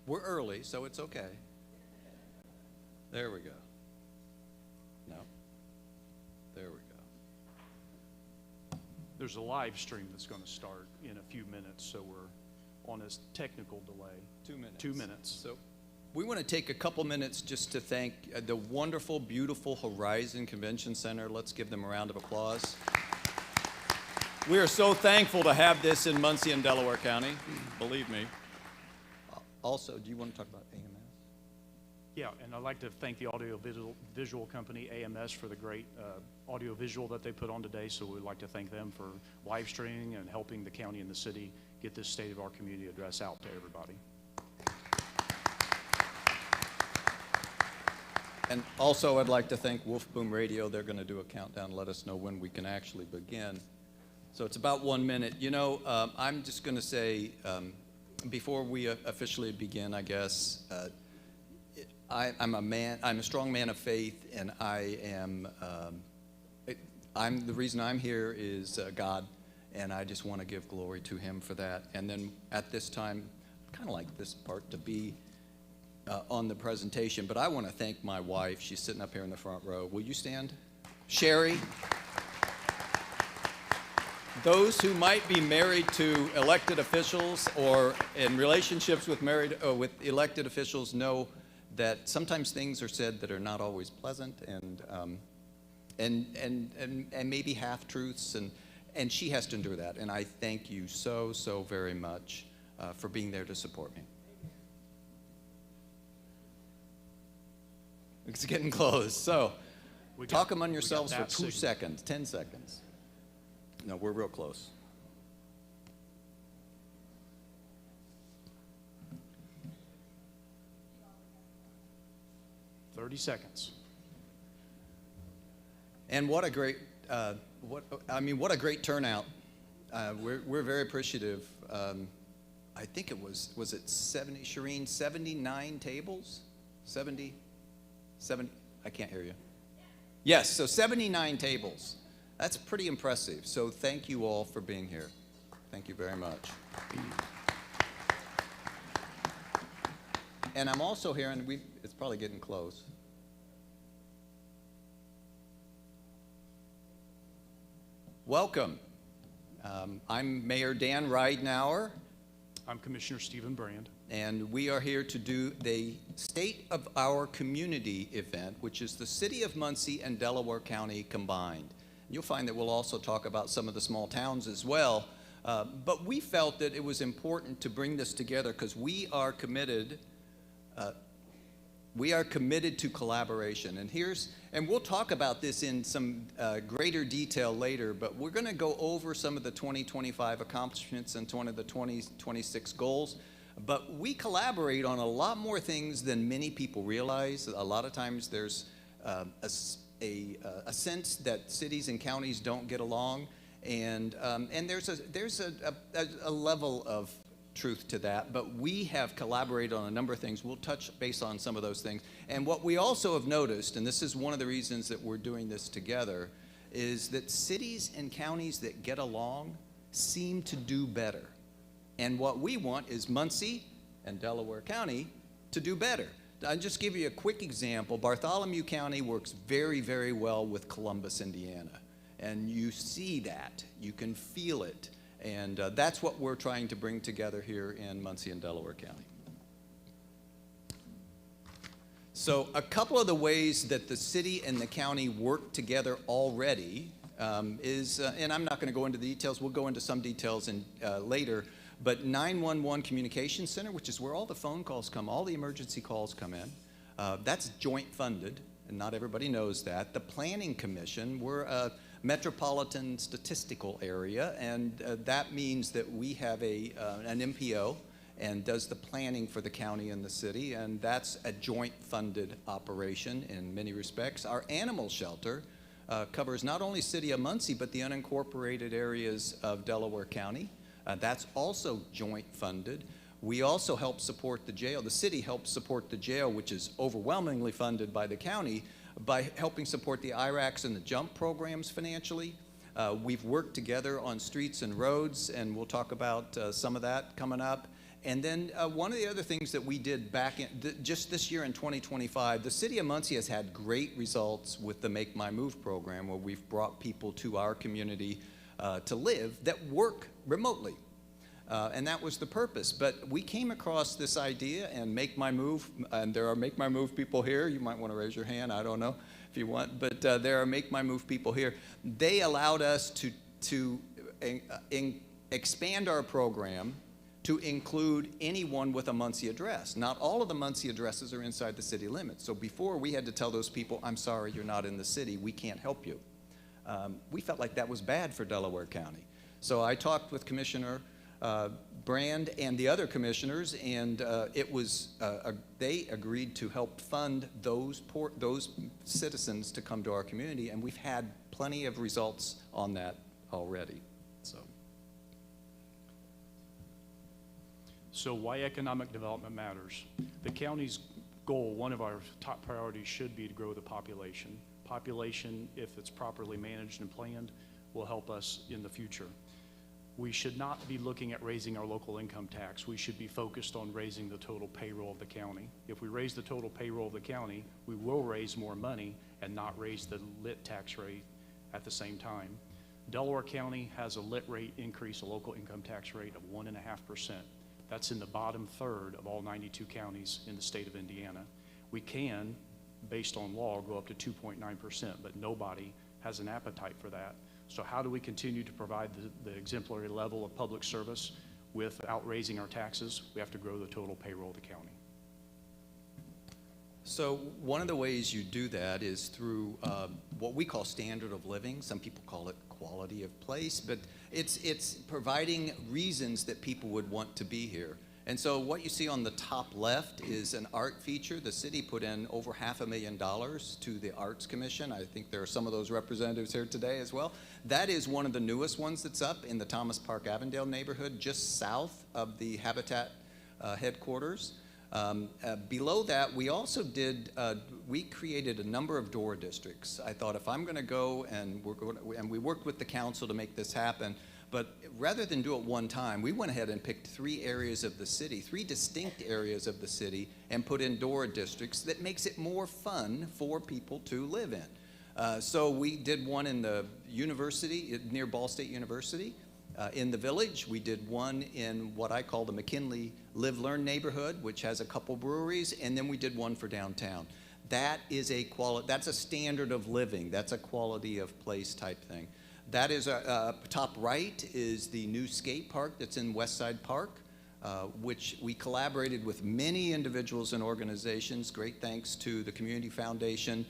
We're early, so it's okay. There we go. No. There we go. There's a live stream that's going to start in a few minutes, so we're on a technical delay. 2 minutes. 2 minutes. So we want to take a couple minutes just to thank the wonderful, beautiful Horizon Convention Center. Let's give them a round of applause. We are so thankful to have this in Muncie and Delaware County, believe me. Also, do you want to talk about AMS? Yeah, and I'd like to thank the audio-visual company, AMS, for the great audio-visual that they put on today. So we'd like to thank them for live streaming and helping the county and the city get this State of Our Community address out to everybody. And also, I'd like to thank Wolf Boom Radio. They're going to do a countdown and let us know when we can actually begin. So it's about 1 minute. You know, I'm just going to say, before we officially begin, I guess, I'm a strong man of faith, and the reason I'm here is God, and I just want to give glory to Him for that. And then at this time, kind of like this part to be on the presentation, but I want to thank my wife. She's sitting up here in the front row. Will you stand? Sherry. Those who might be married to elected officials or in relationships with with elected officials know that sometimes things are said that are not always pleasant and maybe half truths, and she has to endure that. And I thank you so very much for being there to support me. It's getting close. So talk among yourselves for 2 seconds, 10 seconds. No, we're real close. "30 seconds. And what a great, what a great turnout. We're very appreciative. I think it was it 70, Shireen, 79 tables? 70, I can't hear you. Yes, so 79 tables. That's pretty impressive. So thank you all for being here. Thank you very much. And I'm also hearing, it's probably getting close. Welcome. I'm Mayor Dan Ridenour. I'm Commissioner Stephen Brand. And we are here to do the State of Our Community event, which is the City of Muncie and Delaware County combined. You'll find that we'll also talk about some of the small towns as well. But we felt that it was important to bring this together because we are committed to collaboration. And we'll talk about this in some greater detail later, but we're going to go over some of the 2025 accomplishments and one of the 2026 goals. But we collaborate on a lot more things than many people realize. A lot of times there's a sense that cities and counties don't get along, and there's a level of truth to that, but we have collaborated on a number of things. We'll touch base on some of those things. And what we also have noticed, and this is one of the reasons that we're doing this together, is that cities and counties that get along seem to do better. And what we want is Muncie and Delaware County to do better. I'll just give you a quick example. Bartholomew County works very well with Columbus, Indiana. And you see that. You can feel it. And that's what we're trying to bring together here in Muncie and Delaware County. So a couple of the ways that the city and the county work together already is, and I'm not going to go into the details, we'll go into some details later, but 911 Communication Center, which is where all the phone calls come, all the emergency calls come in, that's joint funded, and not everybody knows that. The Planning Commission, we're a metropolitan statistical area, and that means that we have an MPO and does the planning for the county and the city, and that's a joint funded operation in many respects. Our animal shelter covers not only City of Muncie, but the unincorporated areas of Delaware County. That's also joint funded. We also help support the jail. The city helps support the jail, which is overwhelmingly funded by the county, by helping support the IRACs and the JUMP programs financially. We've worked together on streets and roads, and we'll talk about some of that coming up. And then one of the other things that we did back in, just this year in 2025, the city of Muncie has had great results with the Make My Move program, where we've brought people to our community to live that work remotely. And that was the purpose. But we came across this idea and Make My Move, and there are Make My Move people here. You might want to raise your hand, I don't know if you want, but there are Make My Move people here. They allowed us to expand our program to include anyone with a Muncie address. Not all of the Muncie addresses are inside the city limits. So before, we had to tell those people, I'm sorry, you're not in the city, we can't help you. We felt like that was bad for Delaware County. So I talked with Commissioner Brand and the other commissioners, and they agreed to help fund those citizens to come to our community, and we've had plenty of results on that already. So why economic development matters? The county's goal, one of our top priorities, should be to grow the population. Population, if it's properly managed and planned, will help us in the future. We should not be looking at raising our local income tax. We should be focused on raising the total payroll of the county. If we raise the total payroll of the county, we will raise more money and not raise the lit tax rate at the same time. Delaware County has a lit rate increase, a local income tax rate of 1.5%. That's in the bottom third of all 92 counties in the state of Indiana. We can, based on law, go up to 2.9%, but nobody has an appetite for that. So how do we continue to provide the exemplary level of public service without raising our taxes? We have to grow the total payroll of the county. So one of the ways you do that is through what we call standard of living. Some people call it quality of place, but it's providing reasons that people would want to be here. And so what you see on the top left is an art feature. The city put in over $500,000 to the Arts Commission. I think there are some of those representatives here today as well. That is one of the newest ones that's up in the Thomas Park Avondale neighborhood, just south of the Habitat headquarters. Below that, we also we created a number of door districts. I thought, if I'm going to go and we worked with the council to make this happen, but rather than do it one time, we went ahead and picked 3 areas of the city, 3 distinct areas of the city, and put in door districts that makes it more fun for people to live in. So we did one in the university, near Ball State University. In the village, we did one in what I call the McKinley Live-Learn neighborhood, which has a couple breweries, and then we did one for downtown. That is that's a standard of living. That's a quality of place type thing. That is, top right is the new skate park that's in Westside Park, which we collaborated with many individuals and organizations. Great thanks to the Community Foundation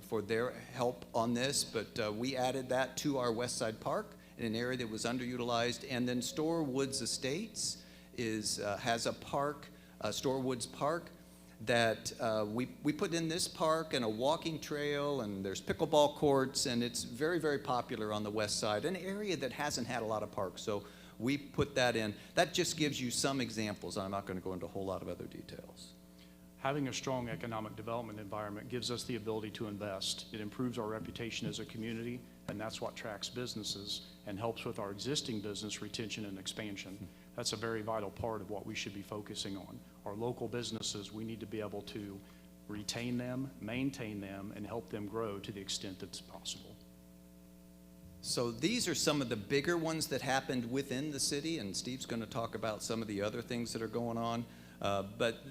for their help on this, but we added that to our Westside Park in an area that was underutilized. And then Store Woods Estates has a park, Store Woods Park, that we put in this park and a walking trail, and there's pickleball courts, and it's very, very popular on the west side, an area that hasn't had a lot of parks. So we put that in. That just gives you some examples. I'm not going to go into a whole lot of other details. Having a strong economic development environment gives us the ability to invest. It improves our reputation as a community, and that's what attracts businesses and helps with our existing business retention and expansion. That's a very vital part of what we should be focusing on. Our local businesses, we need to be able to retain them, maintain them, and help them grow to the extent that's possible. So these are some of the bigger ones that happened within the city, and Steve's going to talk about some of the other things that are going on. But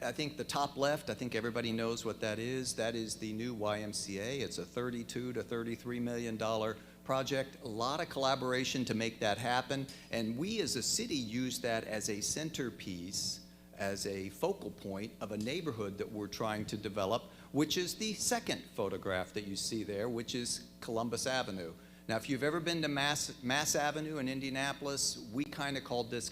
I think the top left, I think everybody knows what that is. That is the new YMCA. It's a $32 to $33 million project. A lot of collaboration to make that happen. And we as a city use that as a centerpiece, as a focal point of a neighborhood that we're trying to develop, which is the second photograph that you see there, which is Columbus Avenue. Now, if you've ever been to Mass Avenue in Indianapolis, we kind of called this,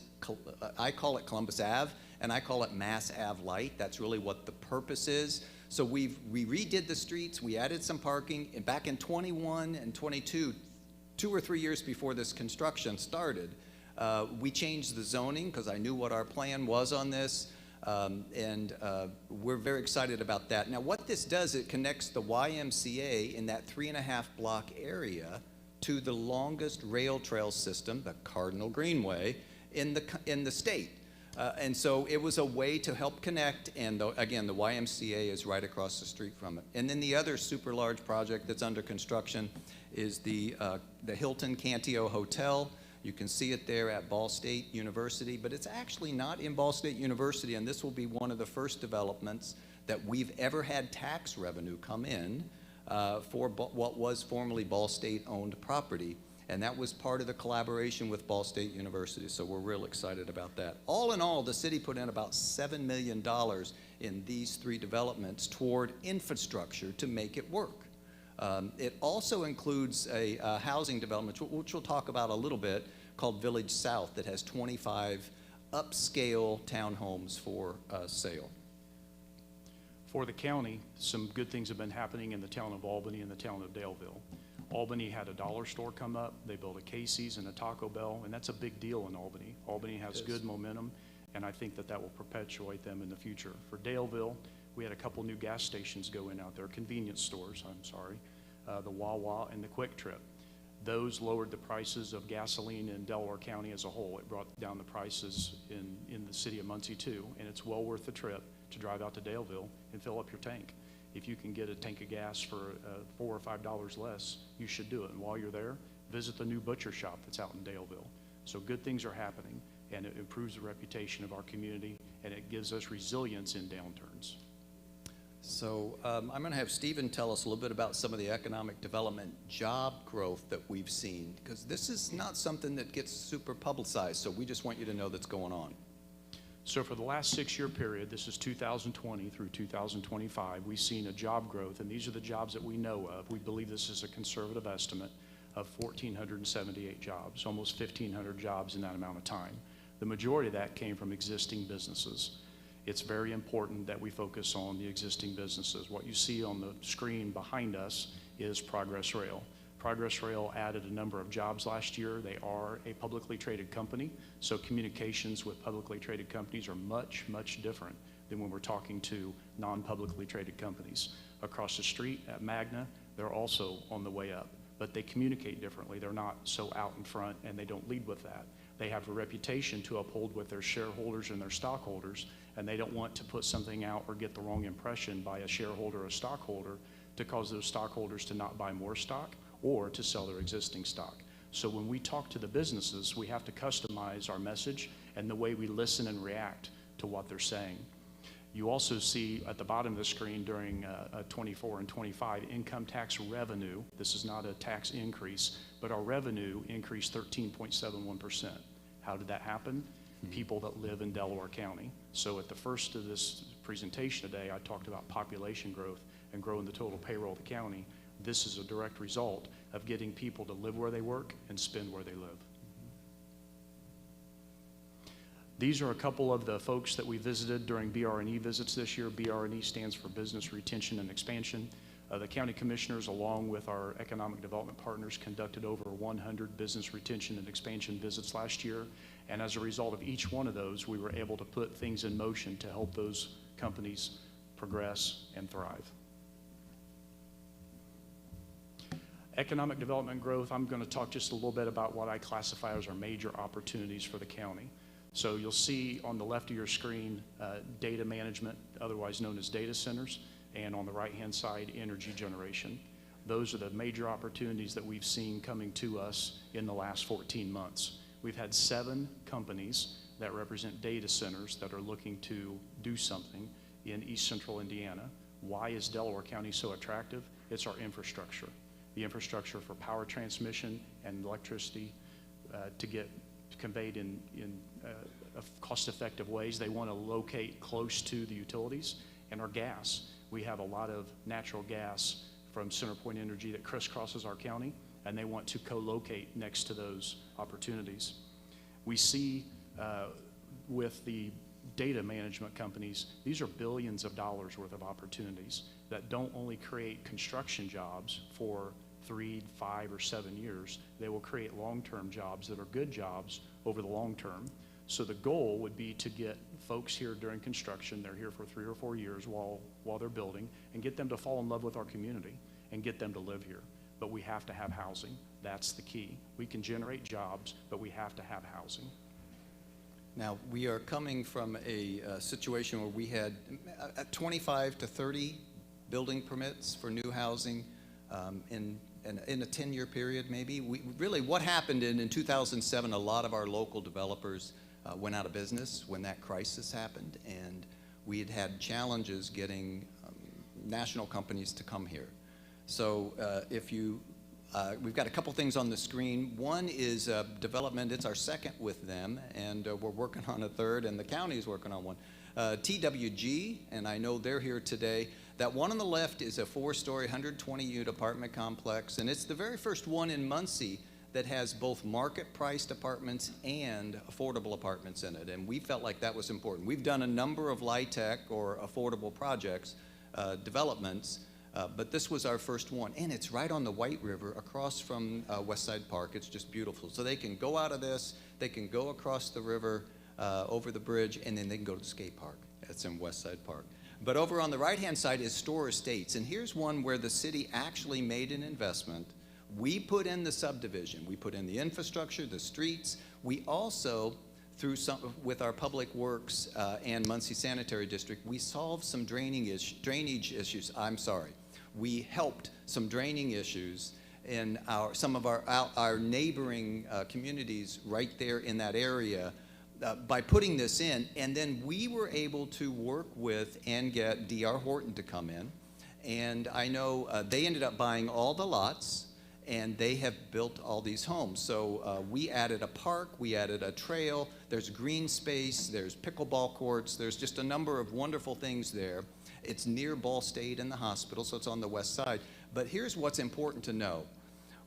I call it Columbus Ave, and I call it Mass Ave Light. That's really what the purpose is. So we redid the streets, we added some parking, and back in 21 and 22, 2 or 3 years before this construction started, we changed the zoning because I knew what our plan was on this, and we're very excited about that. Now, what this does, it connects the YMCA in that 3.5 block area to the longest rail trail system, the Cardinal Greenway, in the state. And so it was a way to help connect, and again, the YMCA is right across the street from it. And then the other super large project that's under construction is the Hilton Cantio Hotel. You can see it there at Ball State University, but it's actually not in Ball State University, and this will be one of the first developments that we've ever had tax revenue come in for what was formerly Ball State-owned property. And that was part of the collaboration with Ball State University, so we're real excited about that. All in all, the city put in about $7 million in these three developments toward infrastructure to make it work. It also includes a housing development, which we'll talk about a little bit, called Village South, that has 25 upscale townhomes for sale. For the county, some good things have been happening in the town of Albany and the town of Daleville. Albany had a dollar store come up. They built a Casey's and a Taco Bell, and that's a big deal in Albany. Albany has good momentum, and I think that that will perpetuate them in the future. For Daleville, we had a couple new gas stations go in out there, convenience stores, I'm sorry, the Wawa and the Quick Trip. Those lowered the prices of gasoline in Delaware County as a whole. It brought down the prices in the city of Muncie too, and it's well worth the trip to drive out to Daleville and fill up your tank. If you can get a tank of gas for $4 or $5 less, you should do it. And while you're there, visit the new butcher shop that's out in Daleville. So good things are happening, and it improves the reputation of our community, and it gives us resilience in downturns. So I'm going to have Stephen tell us a little bit about some of the economic development job growth that we've seen, because this is not something that gets super publicized, so we just want you to know that's going on. So for the last 6-year period, this is 2020 through 2025, we've seen a job growth, and these are the jobs that we know of. We believe this is a conservative estimate of 1,478 jobs, almost 1,500 jobs in that amount of time. The majority of that came from existing businesses. It's very important that we focus on the existing businesses. What you see on the screen behind us is Progress Rail. Progress Rail added a number of jobs last year. They are a publicly traded company, so communications with publicly traded companies are much, much different than when we're talking to non-publicly traded companies. Across the street at Magna, they're also on the way up, but they communicate differently. They're not so out in front, and they don't lead with that. They have a reputation to uphold with their shareholders and their stockholders, and they don't want to put something out or get the wrong impression by a shareholder or a stockholder to cause those stockholders to not buy more stock or to sell their existing stock. So when we talk to the businesses, we have to customize our message and the way we listen and react to what they're saying. You also see at the bottom of the screen during 24 and 25 income tax revenue. This is not a tax increase, but our revenue increased 13.71%. How did that happen? People that live in Delaware County. So at the first of this presentation today, I talked about population growth and growing the total payroll of the county. This is a direct result of getting people to live where they work and spend where they live. These are a couple of the folks that we visited during BR&E visits this year. BR&E stands for Business Retention and Expansion. The county commissioners, along with our economic development partners, conducted over 100 business retention and expansion visits last year. And as a result of each one of those, we were able to put things in motion to help those companies progress and thrive. Economic development growth, I'm going to talk just a little bit about what I classify as our major opportunities for the county. So you'll see on the left of your screen data management, otherwise known as data centers, and on the right-hand side, energy generation. Those are the major opportunities that we've seen coming to us in the last 14 months. We've had 7 companies that represent data centers that are looking to do something in East Central Indiana. Why is Delaware County so attractive? It's our infrastructure. The infrastructure for power transmission and electricity to get conveyed in cost-effective ways. They want to locate close to the utilities. And our gas. We have a lot of natural gas from CenterPoint Energy that crisscrosses our county, and they want to co-locate next to those opportunities. We see with the data management companies, these are billions of dollars worth of opportunities that don't only create construction jobs for 3, 5, or 7 years, they will create long-term jobs that are good jobs over the long term. So the goal would be to get folks here during construction, they're here for 3 or 4 years while they're building, and get them to fall in love with our community and get them to live here. But we have to have housing. That's the key. We can generate jobs, but we have to have housing. Now, we are coming from a situation where we had 25 to 30 building permits for new housing in a 10-year period, maybe. What happened in 2007, a lot of our local developers went out of business when that crisis happened, and we had challenges getting national companies to come here. So we've got a couple things on the screen. One is development. It's our second with them, and we're working on a third, and the county is working on one. TWG, and I know they're here today. That one on the left is a 4-story, 120-unit apartment complex, and it's the very first one in Muncie that has both market-priced apartments and affordable apartments in it, and we felt like that was important. We've done a number of LIHTC or affordable projects, developments, but this was our first one, and it's right on the White River across from Westside Park. It's just beautiful. So they can go out of this, they can go across the river, over the bridge, and then they can go to the skate park. That's in Westside Park. But over on the right-hand side is Store Estates, and here's one where the city actually made an investment. We put in the subdivision. We put in the infrastructure, the streets. We also, with our Public Works and Muncie Sanitary District, we solved some drainage issues. We helped some draining issues in some of our neighboring communities right there in that area by putting this in. And then we were able to work with and get D.R. Horton to come in. And I know they ended up buying all the lots, and they have built all these homes. So we added a park, we added a trail, there's green space, there's pickleball courts, there's just a number of wonderful things there. It's near Ball State and the hospital, so it's on the west side. But here's what's important to know.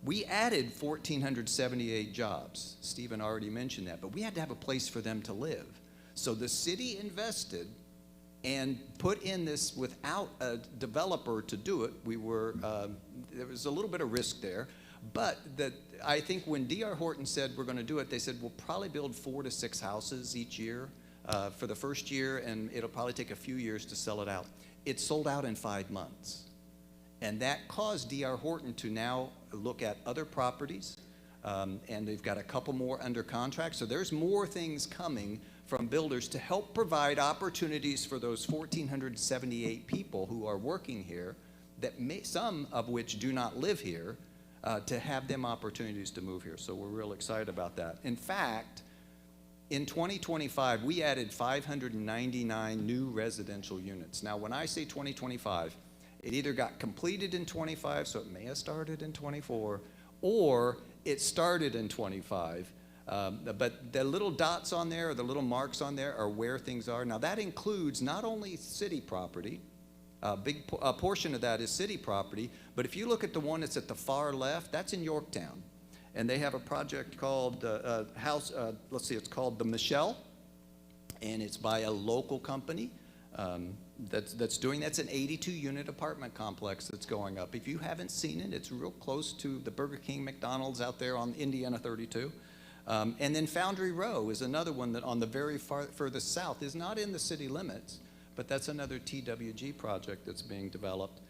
We added 1,478 jobs. Stephen already mentioned that, but we had to have a place for them to live. So the city invested and put in this without a developer to do it. There was a little bit of risk there, but I think when D.R. Horton said we're going to do it, they said we'll probably build 4 to 6 houses each year for the first year, and it'll probably take a few years to sell it out. It sold out in 5 months. And that caused D.R. Horton to now look at other properties, and they've got a couple more under contract. So there's more things coming from builders to help provide opportunities for those 1,478 people who are working here, some of which do not live here, to have them opportunities to move here. So we're real excited about that. In fact, in 2025, we added 599 new residential units. Now, when I say 2025, it either got completed in 25, so it may have started in 24, or it started in 25. But the little dots on there, or the little marks on there, are where things are. Now, that includes not only city property, a portion of that is city property, but if you look at the one that's at the far left, that's in Yorktown. And they have a project called it's called the Michelle, and it's by a local company that's doing, that's an 82-unit apartment complex that's going up. If you haven't seen it, it's real close to the Burger King, McDonald's out there on Indiana 32. And then Foundry Row is another one that on the very furthest south is not in the city limits, but that's another TWG project that's being developed.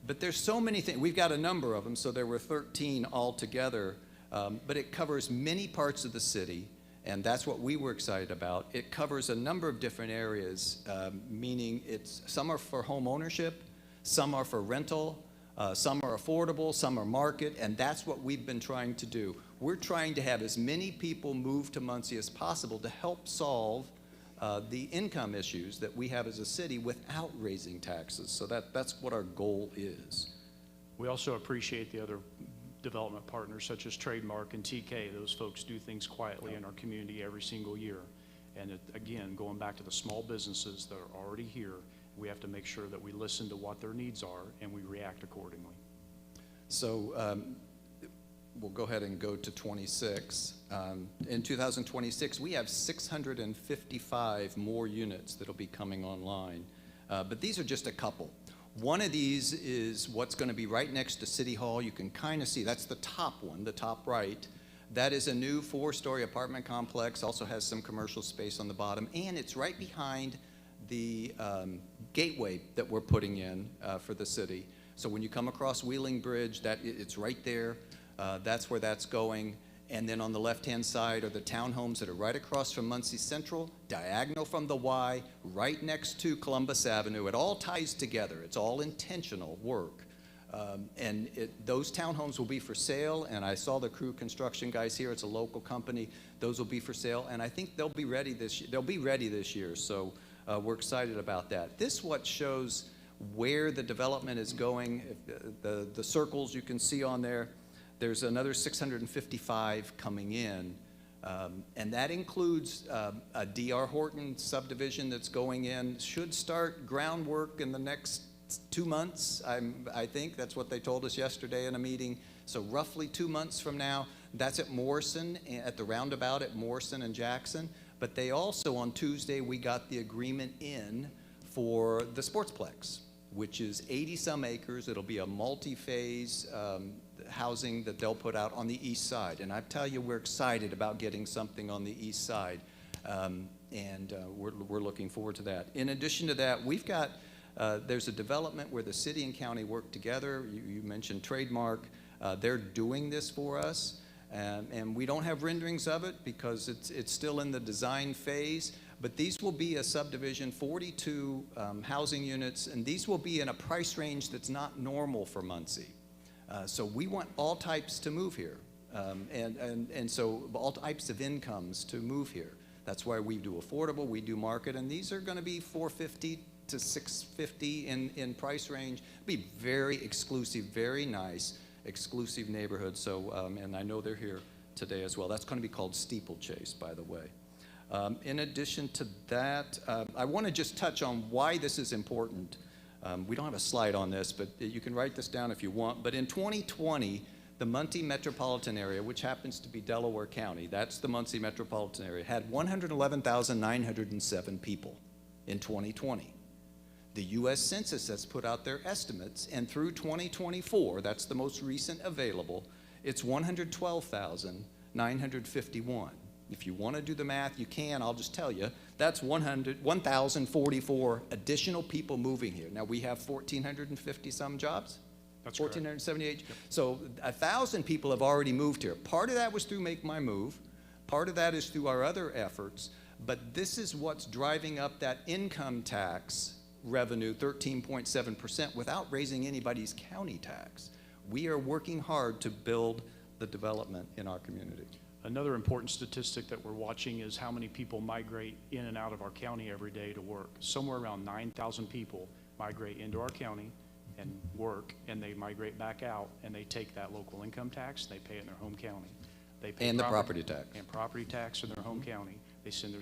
But there's so many things. We've got a number of them, so there were 13 altogether, but it covers many parts of the city, and that's what we were excited about. It covers a number of different areas, meaning some are for home ownership, some are for rental, some are affordable, some are market, and that's what we've been trying to do. We're trying to have as many people move to Muncie as possible to help solve the income issues that we have as a city without raising taxes. So that's what our goal is. We also appreciate the other development partners such as Trademark and TK. Those folks do things quietly in our community every single year. And again, going back to the small businesses that are already here, we have to make sure that we listen to what their needs are and we react accordingly. So we'll go ahead and go to 26. In 2026, we have 655 more units that'll be coming online. But these are just a couple. One of these is what's going to be right next to City Hall. You can kind of see, that's the top one, the top right. That is a new 4-story apartment complex, also has some commercial space on the bottom, and it's right behind the gateway that we're putting in for the city. So when you come across Wheeling Bridge, it's right there. That's where that's going. And then on the left-hand side are the townhomes that are right across from Muncie Central, diagonal from the Y, right next to Columbus Avenue. It all ties together. It's all intentional work. Those townhomes will be for sale, and I saw the Crew Construction guys here. It's a local company. Those will be for sale, and I think they'll be ready this year. They'll be ready this year, so we're excited about that. This what shows where the development is going. The circles you can see on there. There's another 655 coming in, and that includes a D.R. Horton subdivision that's going in. Should start groundwork in the next 2 months, I think. That's what they told us yesterday in a meeting. So roughly 2 months from now. That's at Morrison, at the roundabout at Morrison and Jackson. But they also, on Tuesday, we got the agreement in for the Sportsplex, which is 80-some acres. It'll be a multi-phase housing that they'll put out on the east side. And I tell you, we're excited about getting something on the east side. We're looking forward to that. In addition to that, we've got, there's a development where the city and county work together. You mentioned Trademark. They're doing this for us. And we don't have renderings of it because it's still in the design phase. But these will be a subdivision, 42 housing units, and these will be in a price range that's not normal for Muncie. So we want all types to move here, and so all types of incomes to move here. That's why we do affordable, we do market, and these are going to be $450 to $650 in price range. Be very exclusive, very nice, exclusive neighborhoods. So, and I know they're here today as well. That's going to be called Steeplechase, by the way. In addition to that, I want to just touch on why this is important. We don't have a slide on this, but you can write this down if you want. But in 2020, the Muncie metropolitan area, which happens to be Delaware County, that's the Muncie metropolitan area, had 111,907 people in 2020. The U.S. Census has put out their estimates, and through 2024, that's the most recent available, it's 112,951. If you want to do the math, you can. I'll just tell you, that's 1,044 additional people moving here. Now, we have 1,450 some jobs. That's 1,478. Yep. So 1,000 people have already moved here. Part of that was through Make My Move. Part of that is through our other efforts. But this is what's driving up that income tax revenue, 13.7%, without raising anybody's county tax. We are working hard to build the development in our community. Another important statistic that we're watching is how many people migrate in and out of our county every day to work. Somewhere around 9,000 people migrate into our county and work, and they migrate back out, and they take that local income tax, they pay it in their home county. They pay And the property tax. And property tax in their home county. They send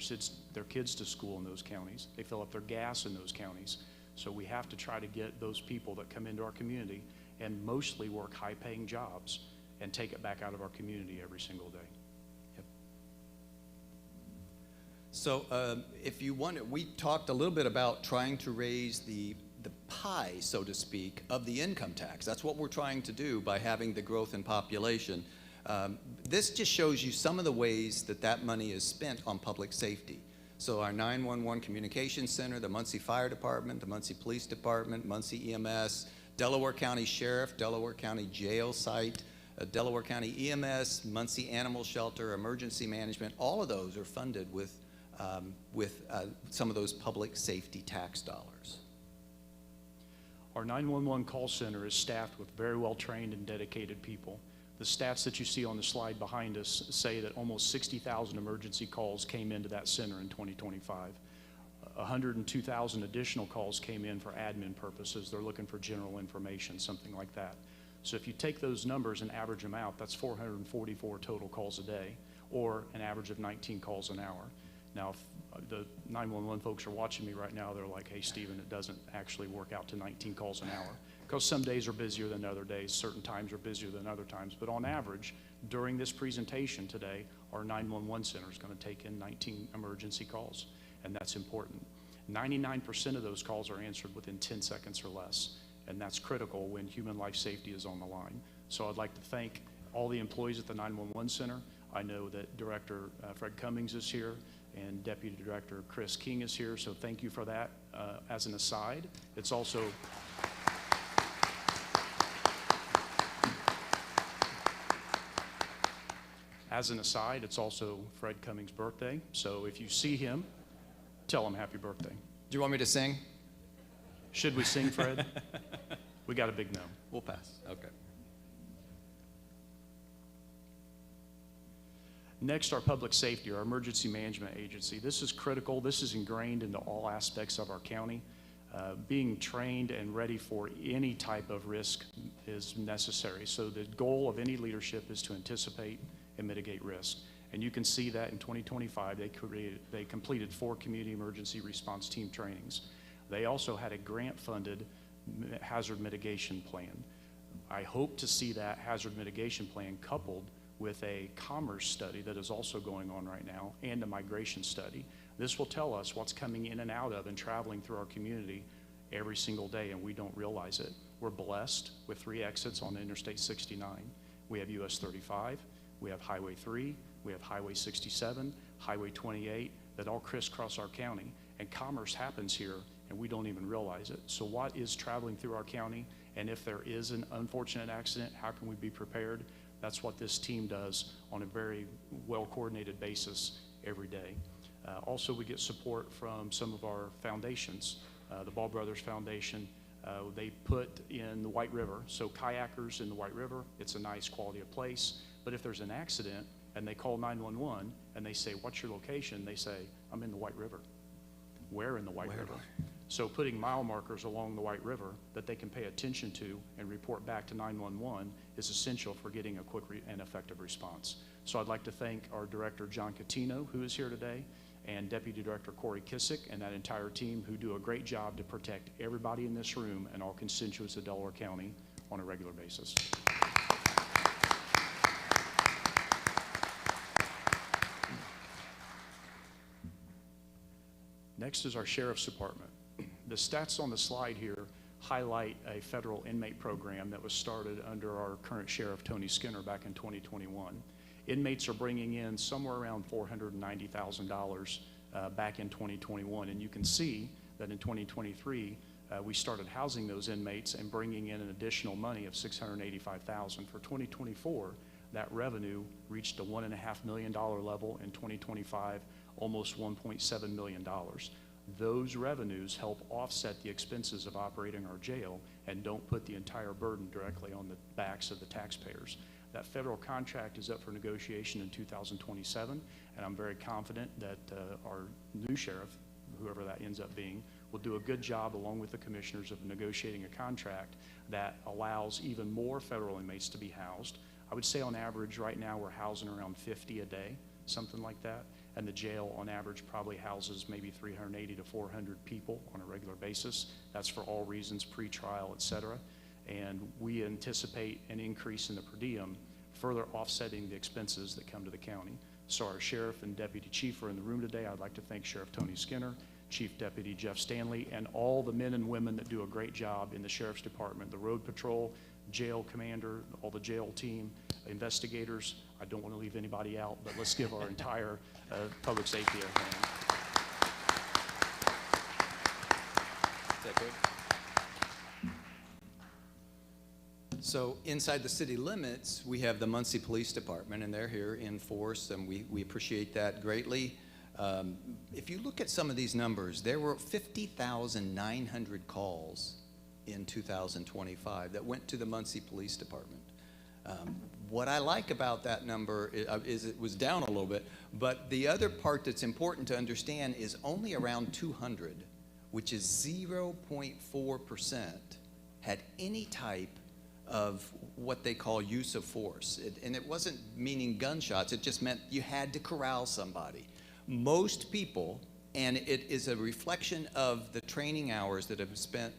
their kids to school in those counties. They fill up their gas in those counties. So we have to try to get those people that come into our community and mostly work high-paying jobs and take it back out of our community every single day. So if you want, we talked a little bit about trying to raise the pie, so to speak, of the income tax. That's what we're trying to do by having the growth in population. This just shows you some of the ways that that money is spent on public safety. So our 911 Communications Center, the Muncie Fire Department, the Muncie Police Department, Muncie EMS, Delaware County Sheriff, Delaware County Jail Site, Delaware County EMS, Muncie Animal Shelter, Emergency Management, all of those are funded with some of those public safety tax dollars. Our 911 call center is staffed with very well-trained and dedicated people. The stats that you see on the slide behind us say that almost 60,000 emergency calls came into that center in 2025. 102,000 additional calls came in for admin purposes. They're looking for general information, something like that. So if you take those numbers and average them out, that's 444 total calls a day, or an average of 19 calls an hour. Now, if the 911 folks are watching me right now, they're like, hey, Stephen, it doesn't actually work out to 19 calls an hour. Because some days are busier than other days, certain times are busier than other times. But on average, during this presentation today, our 911 center is going to take in 19 emergency calls, and that's important. 99% of those calls are answered within 10 seconds or less, and that's critical when human life safety is on the line. So I'd like to thank all the employees at the 911 center. I know that Director Fred Cummings is here, and Deputy Director Chris King is here, so thank you for that. As an aside, it's also As an aside, it's also Fred Cummings' birthday, so if you see him, tell him happy birthday. Do you want me to sing? Should we sing, Fred? We got a big no. We'll pass. Okay. Next, our public safety, our emergency management agency. This is critical. This is ingrained into all aspects of our county. Being trained and ready for any type of risk is necessary. So the goal of any leadership is to anticipate and mitigate risk. And you can see that in 2025, they completed 4 community emergency response team trainings. They also had a grant-funded hazard mitigation plan. I hope to see that hazard mitigation plan coupled with a commerce study that is also going on right now and a migration study. This will tell us what's coming in and out of and traveling through our community every single day, and we don't realize it. We're blessed with 3 exits on Interstate 69. We have US 35, we have Highway 3, we have Highway 67, Highway 28, that all crisscross our county, and commerce happens here and we don't even realize it. So what is traveling through our county, and if there is an unfortunate accident, how can we be prepared? That's what this team does on a very well-coordinated basis every day. Also, we get support from some of our foundations. The Ball Brothers Foundation, they put in the White River, so kayakers in the White River, it's a nice quality of place. But if there's an accident and they call 911 and they say, what's your location? They say, I'm in the White River. Where in the White River? So putting mile markers along the White River that they can pay attention to and report back to 911 is essential for getting a quick and effective response. So I'd like to thank our Director, John Catino, who is here today, and Deputy Director Corey Kissick and that entire team who do a great job to protect everybody in this room and all constituents of Delaware County on a regular basis. Next is our Sheriff's Department. The stats on the slide here highlight a federal inmate program that was started under our current Sheriff, Tony Skinner, back in 2021. Inmates are bringing in somewhere around $490,000 back in 2021, and you can see that in 2023, we started housing those inmates and bringing in an additional money of $685,000. For 2024, that revenue reached a $1.5 million level. In 2025, almost $1.7 million. Those revenues help offset the expenses of operating our jail and don't put the entire burden directly on the backs of the taxpayers. That federal contract is up for negotiation in 2027, and I'm very confident that our new sheriff, whoever that ends up being, will do a good job along with the commissioners of negotiating a contract that allows even more federal inmates to be housed. I would say on average right now we're housing around 50 a day, something like that. And the jail on average probably houses maybe 380 to 400 people on a regular basis. That's for all reasons, pre-trial, et cetera. And we anticipate an increase in the per diem, further offsetting the expenses that come to the county. So our sheriff and deputy chief are in the room today. I'd like to thank Sheriff Tony Skinner, Chief Deputy Jeff Stanley, and all the men and women that do a great job in the Sheriff's Department, the road patrol, jail commander, all the jail team, investigators. I don't want to leave anybody out, but let's give our entire public safety a hand. Is that good? So inside the city limits, we have the Muncie Police Department, and they're here in force, and we appreciate that greatly. If you look at some of these numbers, there were 50,900 calls in 2025 that went to the Muncie Police Department. What I like about that number is it was down a little bit, but the other part that's important to understand is only around 200, which is 0.4%, had any type of what they call use of force. And it wasn't meaning gunshots, it just meant you had to corral somebody. Most people, and it is a reflection of the training hours that have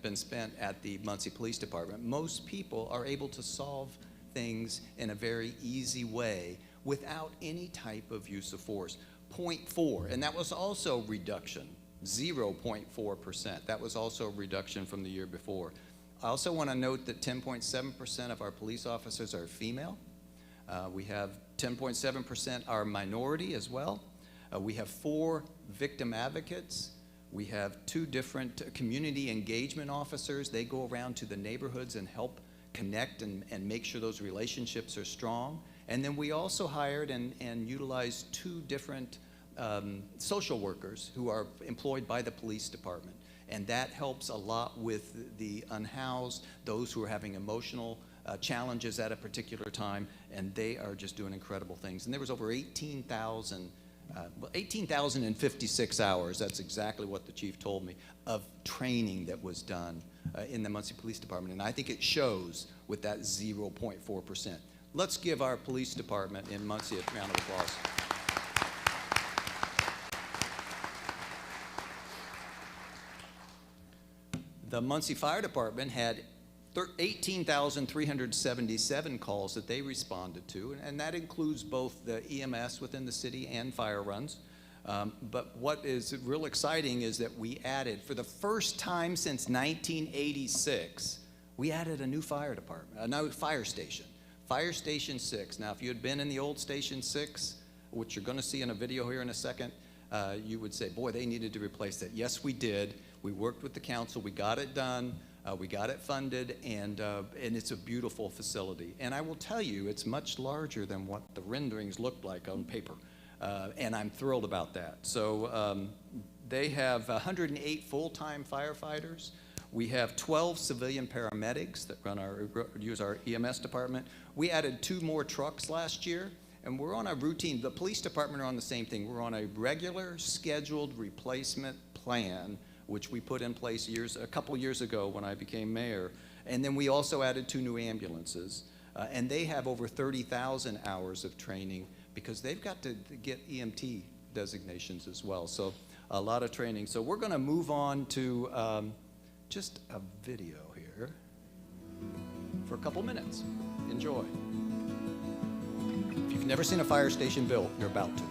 been spent at the Muncie Police Department, most people are able to solve things in a very easy way without any type of use of force. 0.4, and that was also reduction, 0.4%. That was also a reduction from the year before. I also want to note that 10.7% of our police officers are female. We have 10.7% are minority as well. We have 4 victim advocates. We have 2 different community engagement officers. They go around to the neighborhoods and help connect and make sure those relationships are strong. And then we also hired and utilized 2 different social workers who are employed by the police department. And that helps a lot with the unhoused, those who are having emotional challenges at a particular time, and they are just doing incredible things. And there was over 18,056 hours, that's exactly what the chief told me, of training that was done in the Muncie Police Department. And I think it shows with that 0.4%. Let's give our police department in Muncie a round of applause. The Muncie Fire Department had 18,377 calls that they responded to, and that includes both the EMS within the city and fire runs. But what is real exciting is that we added, for the first time since 1986, we added a new fire department, a new fire station, Fire Station 6. Now, if you had been in the old Station 6, which you're going to see in a video here in a second, you would say, boy, they needed to replace that. Yes, we did. We worked with the council. We got it done. We got it funded, and it's a beautiful facility. And I will tell you, it's much larger than what the renderings looked like on paper, and I'm thrilled about that. So they have 108 full-time firefighters. We have 12 civilian paramedics that use our EMS department. We added 2 more trucks last year, and we're on a routine. The police department are on the same thing. We're on a regular scheduled replacement plan, which we put in place a couple years ago when I became mayor. And then we also added 2 new ambulances. And they have over 30,000 hours of training because they've got to get EMT designations as well. So a lot of training. So we're going to move on to just a video here for a couple minutes. Enjoy. If you've never seen a fire station built, you're about to.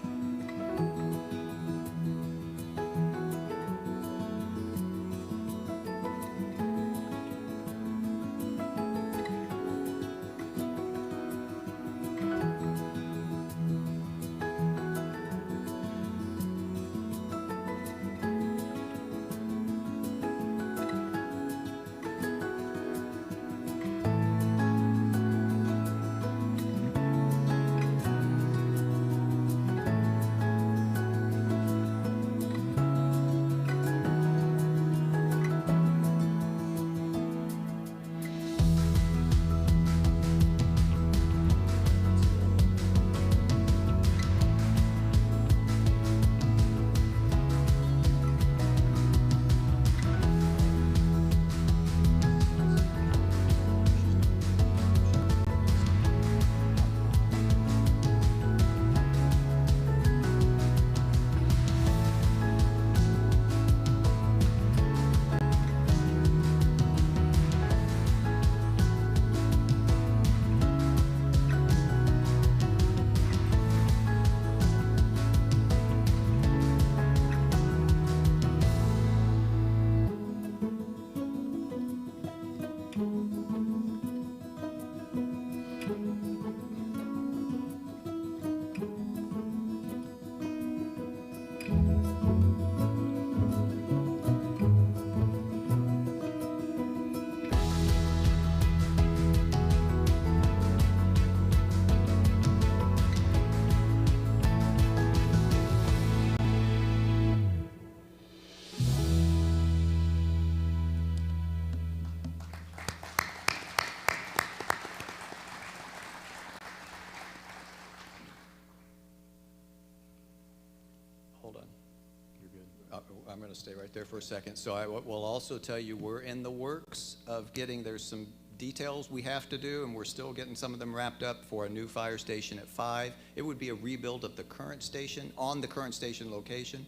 I'm going to stay right there for a second. So I will also tell you we're in the works of there's some details we have to do, and we're still getting some of them wrapped up for a new fire station at 5. It would be a rebuild of the current station on the current station location.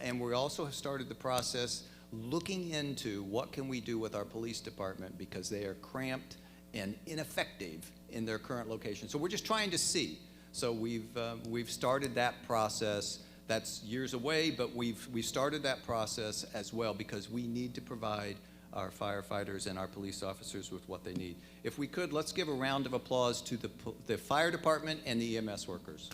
And we also have started the process looking into what can we do with our police department because they are cramped and ineffective in their current location. So we're just trying to see. So we've started that process. That's years away, but we've started that process as well because we need to provide our firefighters and our police officers with what they need. If we could, let's give a round of applause to the fire department and the EMS workers.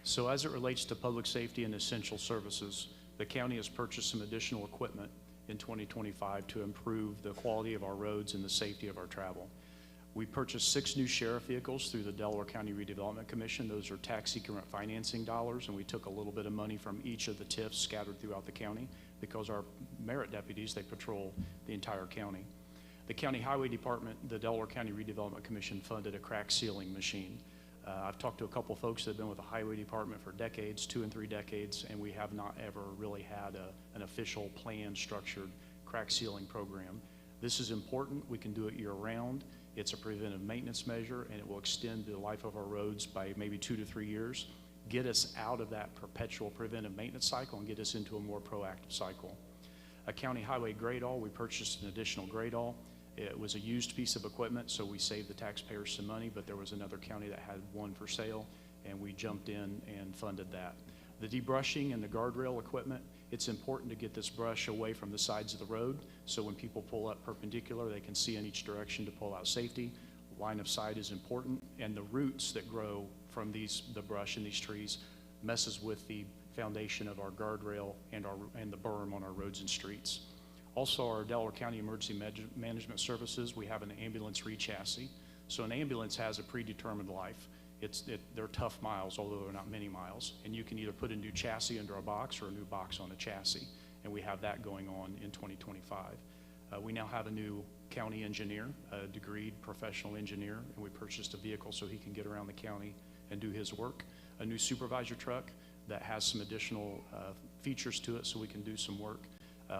So as it relates to public safety and essential services, the county has purchased some additional equipment, in 2025 to improve the quality of our roads and the safety of our travel. We purchased 6 new sheriff vehicles through the Delaware County Redevelopment Commission. Those are tax increment financing dollars, and we took a little bit of money from each of the TIFs scattered throughout the county because our merit deputies, they patrol the entire county. The County Highway Department, the Delaware County Redevelopment Commission funded a crack sealing machine. I've talked to a couple folks that have been with the Highway Department for decades, 2 and 3 decades, and we have not ever really had an official planned, structured crack sealing program. This is important. We can do it year-round. It's a preventive maintenance measure, and it will extend the life of our roads by maybe 2 to 3 years, get us out of that perpetual preventive maintenance cycle and get us into a more proactive cycle. A county highway grade-all, we purchased an additional grade-all. It was a used piece of equipment, so we saved the taxpayers some money, but there was another county that had one for sale, and we jumped in and funded that. The debrushing and the guardrail equipment, it's important to get this brush away from the sides of the road, so when people pull up perpendicular, they can see in each direction to pull out safety. Line of sight is important, and the roots that grow from the brush in these trees messes with the foundation of our guardrail and the berm on our roads and streets. Also, our Delaware County Emergency Management Services, we have an ambulance re-chassis. So an ambulance has a predetermined life. They're tough miles, although they're not many miles. And you can either put a new chassis under a box or a new box on a chassis. And we have that going on in 2025. We now have a new county engineer, a degreed professional engineer, and we purchased a vehicle so he can get around the county and do his work. A new supervisor truck that has some additional features to it so we can do some work.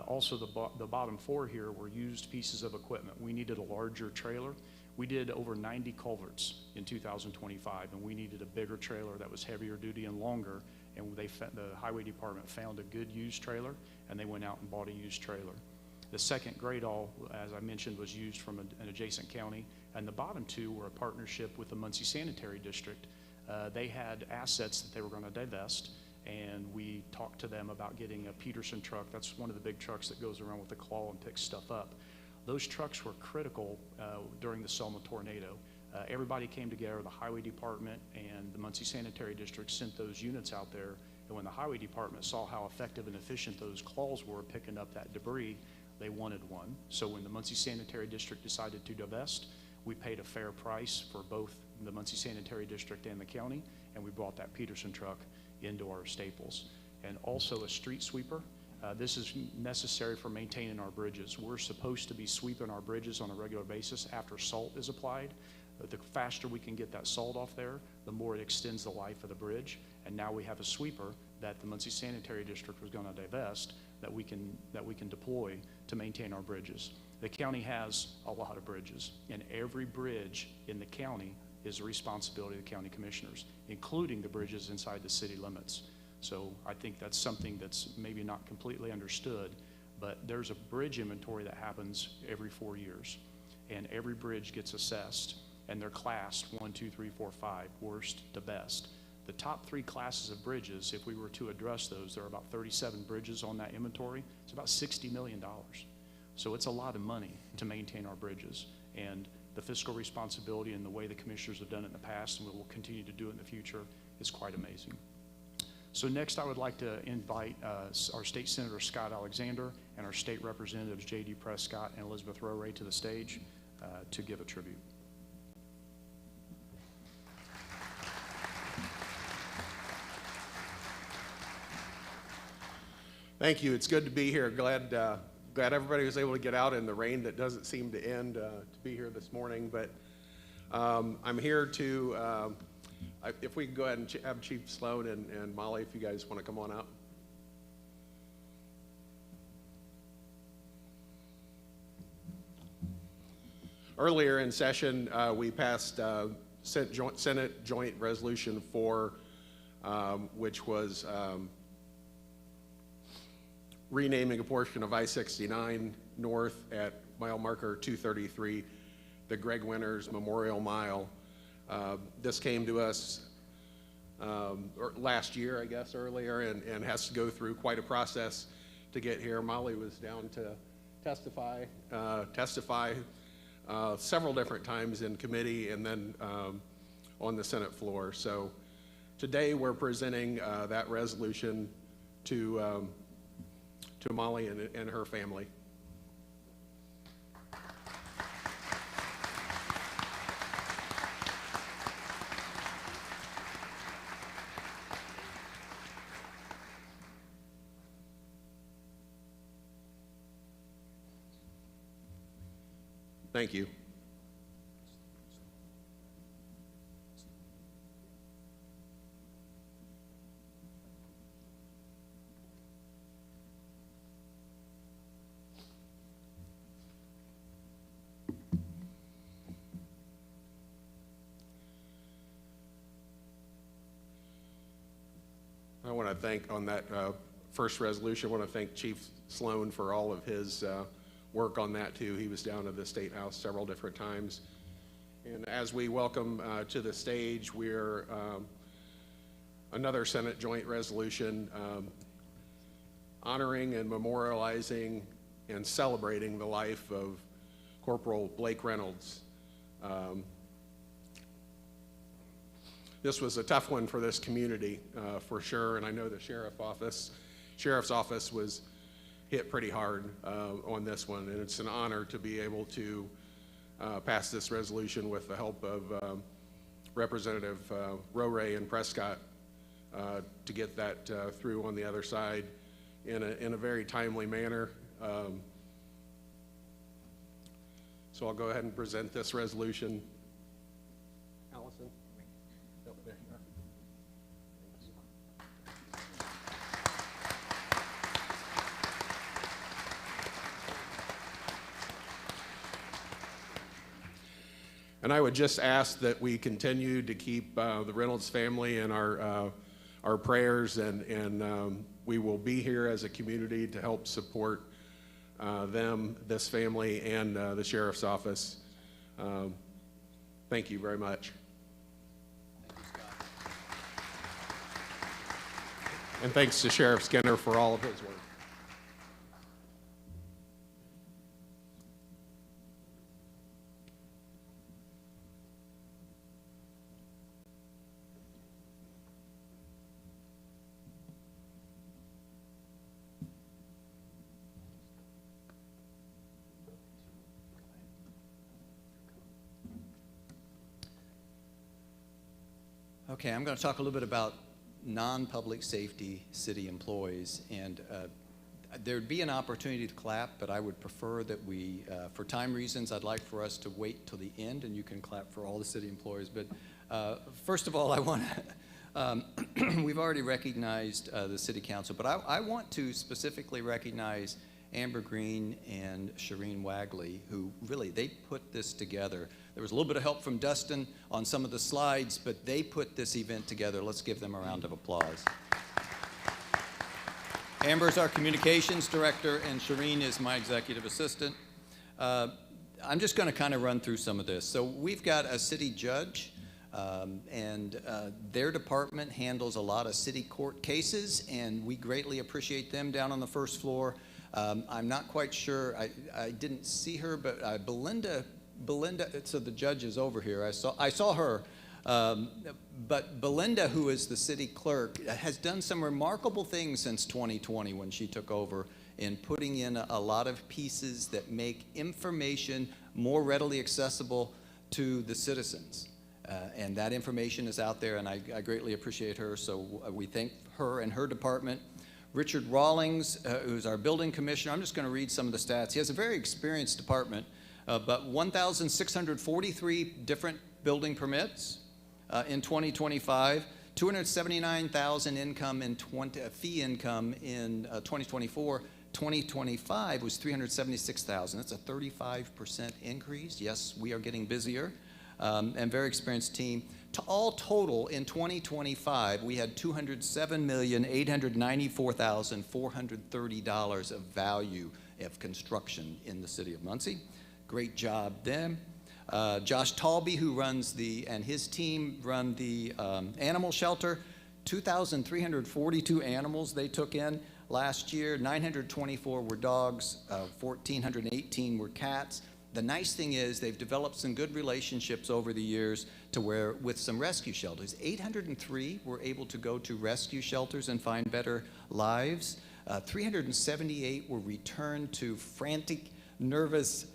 Also, the bottom 4 here were used pieces of equipment. We needed a larger trailer. We did over 90 culverts in 2025, and we needed a bigger trailer that was heavier duty and longer, and the highway department found a good used trailer, and they went out and bought a used trailer. The second grade-all, as I mentioned, was used from an adjacent county, and the bottom 2 were a partnership with the Muncie Sanitary District. They had assets that they were going to divest, and we talked to them about getting a Peterson truck. That's one of the big trucks that goes around with a claw and picks stuff up. Those trucks were critical during the Selma tornado. Everybody came together, the highway department and the Muncie Sanitary District sent those units out there, and when the highway department saw how effective and efficient those claws were picking up that debris, they wanted one. So when the Muncie Sanitary District decided to divest, we paid a fair price for both the Muncie Sanitary District and the county, and we brought that Peterson truck into our staples. And also a street sweeper. This is necessary for maintaining our bridges. We're supposed to be sweeping our bridges on a regular basis after salt is applied. The faster we can get that salt off there, the more it extends the life of the bridge. And now we have a sweeper that the Muncie Sanitary District was going to divest that we can deploy to maintain our bridges. The county has a lot of bridges, and every bridge in the county is the responsibility of the county commissioners, including the bridges inside the city limits. So I think that's something that's maybe not completely understood, but there's a bridge inventory that happens every 4 years, and every bridge gets assessed, and they're classed 1, 2, 3, 4, 5, worst to best. The top 3 classes of bridges, if we were to address those, there are about 37 bridges on that inventory. It's about $60 million. So it's a lot of money to maintain our bridges. And the fiscal responsibility and the way the commissioners have done it in the past, and we will continue to do it in the future, is quite amazing. So next I would like to invite our State Senator Scott Alexander and our state representatives J.D. Prescott and Elizabeth Roray to the stage to give a tribute. Thank you. It's good to be here. Glad everybody was able to get out in the rain that doesn't seem to end to be here this morning. But I'm here to, if we can go ahead and have Chief Sloan and Molly, if you guys want to come on up. Earlier in session, we passed Senate Joint Resolution 4, which was renaming a portion of I-69 north at mile marker 233, the Greg Winters Memorial Mile. This came to us last year, I guess, earlier, and has to go through quite a process to get here. Molly was down to testify several different times in committee and then on the Senate floor. So today we're presenting that resolution to Molly and her family. Thank you. I want to thank, on that first resolution, I want to thank Chief Sloan for all of his work on that too. He was down at the State House several different times. And as we welcome to the stage, we're another Senate joint resolution honoring and memorializing and celebrating the life of Corporal Blake Reynolds. This was a tough one for this community, for sure, and I know the sheriff's office was hit pretty hard on this one, and it's an honor to be able to pass this resolution with the help of Representative Roray and Prescott to get that through on the other side in a very timely manner. So I'll go ahead and present this resolution. Allison? Oh, there you are. And I would just ask that we continue to keep the Reynolds family in our prayers, and we will be here as a community to help support them, this family, and the Sheriff's Office. Thank you very much. Thank you, Scott. And thanks to Sheriff Skinner for all of his work. Okay, I'm going to talk a little bit about non-public safety city employees, and there'd be an opportunity to clap, but I would prefer that we, for time reasons, I'd like for us to wait till the end, and you can clap for all the city employees. But first of all, I want to, we've already recognized the city council, but I want to specifically recognize Amber Green and Shireen Wagley, who really, they put this together. There was a little bit of help from Dustin on some of the slides, but they put this event together. Let's give them a round of applause. Amber's our communications director, and Shireen is my executive assistant. I'm just going to kind of run through some of this. So we've got a city judge, and their department handles a lot of city court cases, and we greatly appreciate them down on the first floor. I'm not quite sure, I didn't see her, but Belinda, so the judge is over here. I saw her, but Belinda, who is the city clerk, has done some remarkable things since 2020 when she took over in putting in a lot of pieces that make information more readily accessible to the citizens. And that information is out there, and I greatly appreciate her, so we thank her and her department. Richard Rawlings, who's our building commissioner, I'm just going to read some of the stats. He has a very experienced department, but 1,643 different building permits in 2025, 279,000 income in fee income in 2024. 2025 was 376,000. That's a 35% increase. Yes, we are getting busier, and very experienced team. All total in 2025, we had $207,894,430 of value of construction in the city of Muncie. Great job then. Josh Talby, who runs and his team run the animal shelter, 2,342 animals they took in last year. 924 were dogs, 1,418 were cats. The nice thing is they've developed some good relationships over the years to where with some rescue shelters. 803 were able to go to rescue shelters and find better lives. 378 were returned to frantic, nervous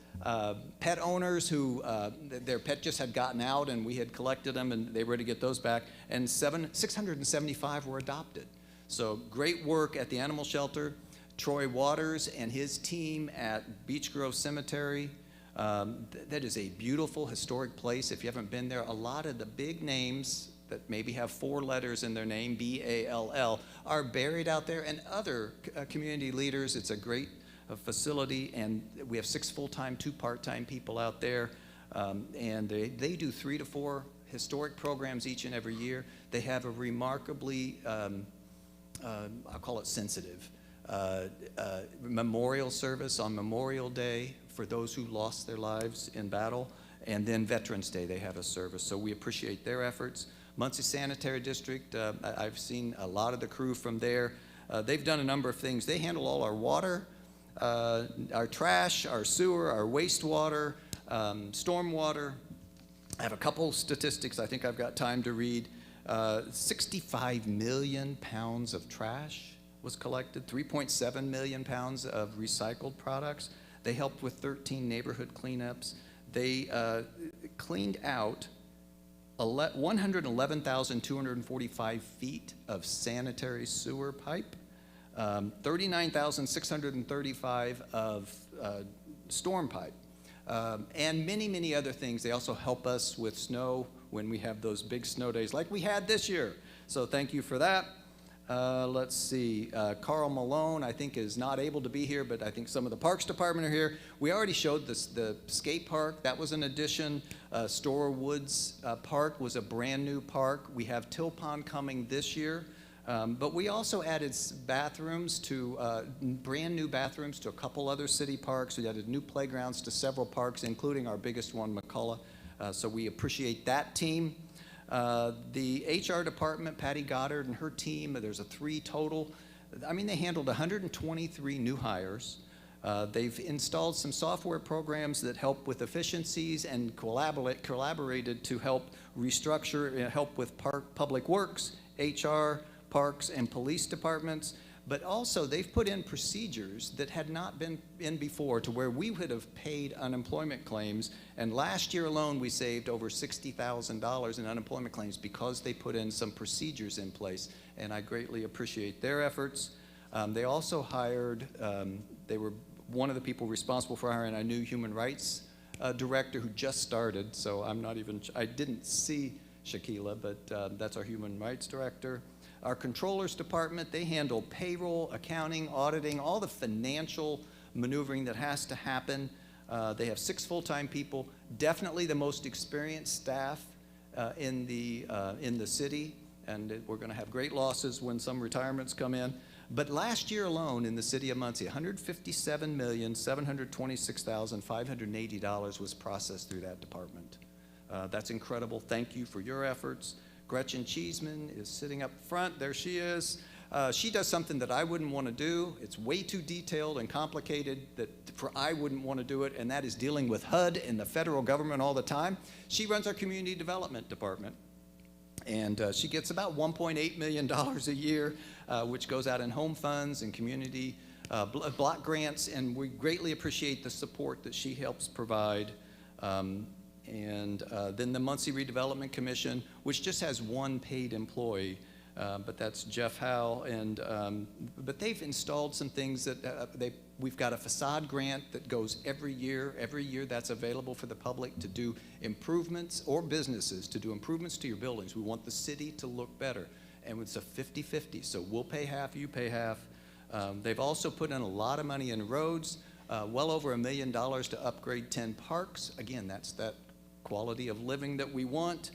pet owners who their pet just had gotten out and we had collected them and they were ready to get those back. And 675 were adopted. So great work at the animal shelter. Troy Waters and his team at Beech Grove Cemetery. That is a beautiful historic place. If you haven't been there, a lot of the big names that maybe have 4 letters in their name, B-A-L-L, are buried out there, and other community leaders. It's a great facility, and we have 6 full-time, 2 part-time people out there, and they do 3 to 4 historic programs each and every year. They have a remarkably, I'll call it sensitive, memorial service on Memorial Day for those who lost their lives in battle, and then Veterans Day they have a service. So we appreciate their efforts. Muncie Sanitary District, I've seen a lot of the crew from there. They've done a number of things. They handle all our water, our trash, our sewer, our wastewater, stormwater. I have a couple statistics I think I've got time to read. 65 million pounds of trash was collected, 3.7 million pounds of recycled products. They helped with 13 neighborhood cleanups. They cleaned out 111,245 feet of sanitary sewer pipe, 39,635 of storm pipe, and many, many other things. They also help us with snow when we have those big snow days like we had this year. So thank you for that. Let's see, Carl Malone, I think, is not able to be here, but I think some of the Parks Department are here. We already showed this, the skate park. That was an addition. Store Woods Park was a brand new park. We have Till Pond coming this year. But we also added bathrooms to, brand new bathrooms to a couple other city parks. We added new playgrounds to several parks, including our biggest one, McCullough. So we appreciate that team. The HR department, Patty Goddard and her team, there's a 3 total. I mean, they handled 123 new hires. They've installed some software programs that help with efficiencies and collaborated to help restructure and help with public works, HR, parks, and police departments. But also, they've put in procedures that had not been in before to where we would have paid unemployment claims. And last year alone, we saved over $60,000 in unemployment claims because they put in some procedures in place. And I greatly appreciate their efforts. They also hired, they were one of the people responsible for hiring a new human rights director who just started. So I'm not even, I didn't see Shaquila, but that's our human rights director. Our controllers department, they handle payroll, accounting, auditing, all the financial maneuvering that has to happen. They have 6 full-time people, definitely the most experienced staff in the city, and we're going to have great losses when some retirements come in. But last year alone in the city of Muncie, $157,726,580 was processed through that department. That's incredible. Thank you for your efforts. Gretchen Cheeseman is sitting up front. There she is. She does something that I wouldn't want to do. It's way too detailed and complicated I wouldn't want to do it, and that is dealing with HUD and the federal government all the time. She runs our community development department, and she gets about $1.8 million a year, which goes out in home funds and community block grants, and we greatly appreciate the support that she helps provide. And then the Muncie Redevelopment Commission, which just has 1 paid employee, but that's Jeff Howe. And but they've installed some things that we've got a facade grant that goes every year. Every year that's available for the public to do improvements, or businesses to do improvements to your buildings. We want the city to look better, and it's a 50-50. So we'll pay half, you pay half. They've also put in a lot of money in roads, well over $1 million to upgrade 10 parks. Again, that's that quality of living that we want.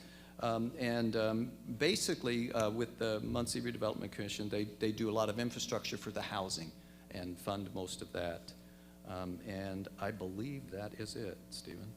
Basically, with the Muncie Redevelopment Commission, they do a lot of infrastructure for the housing and fund most of that. And I believe that is it, Stephen.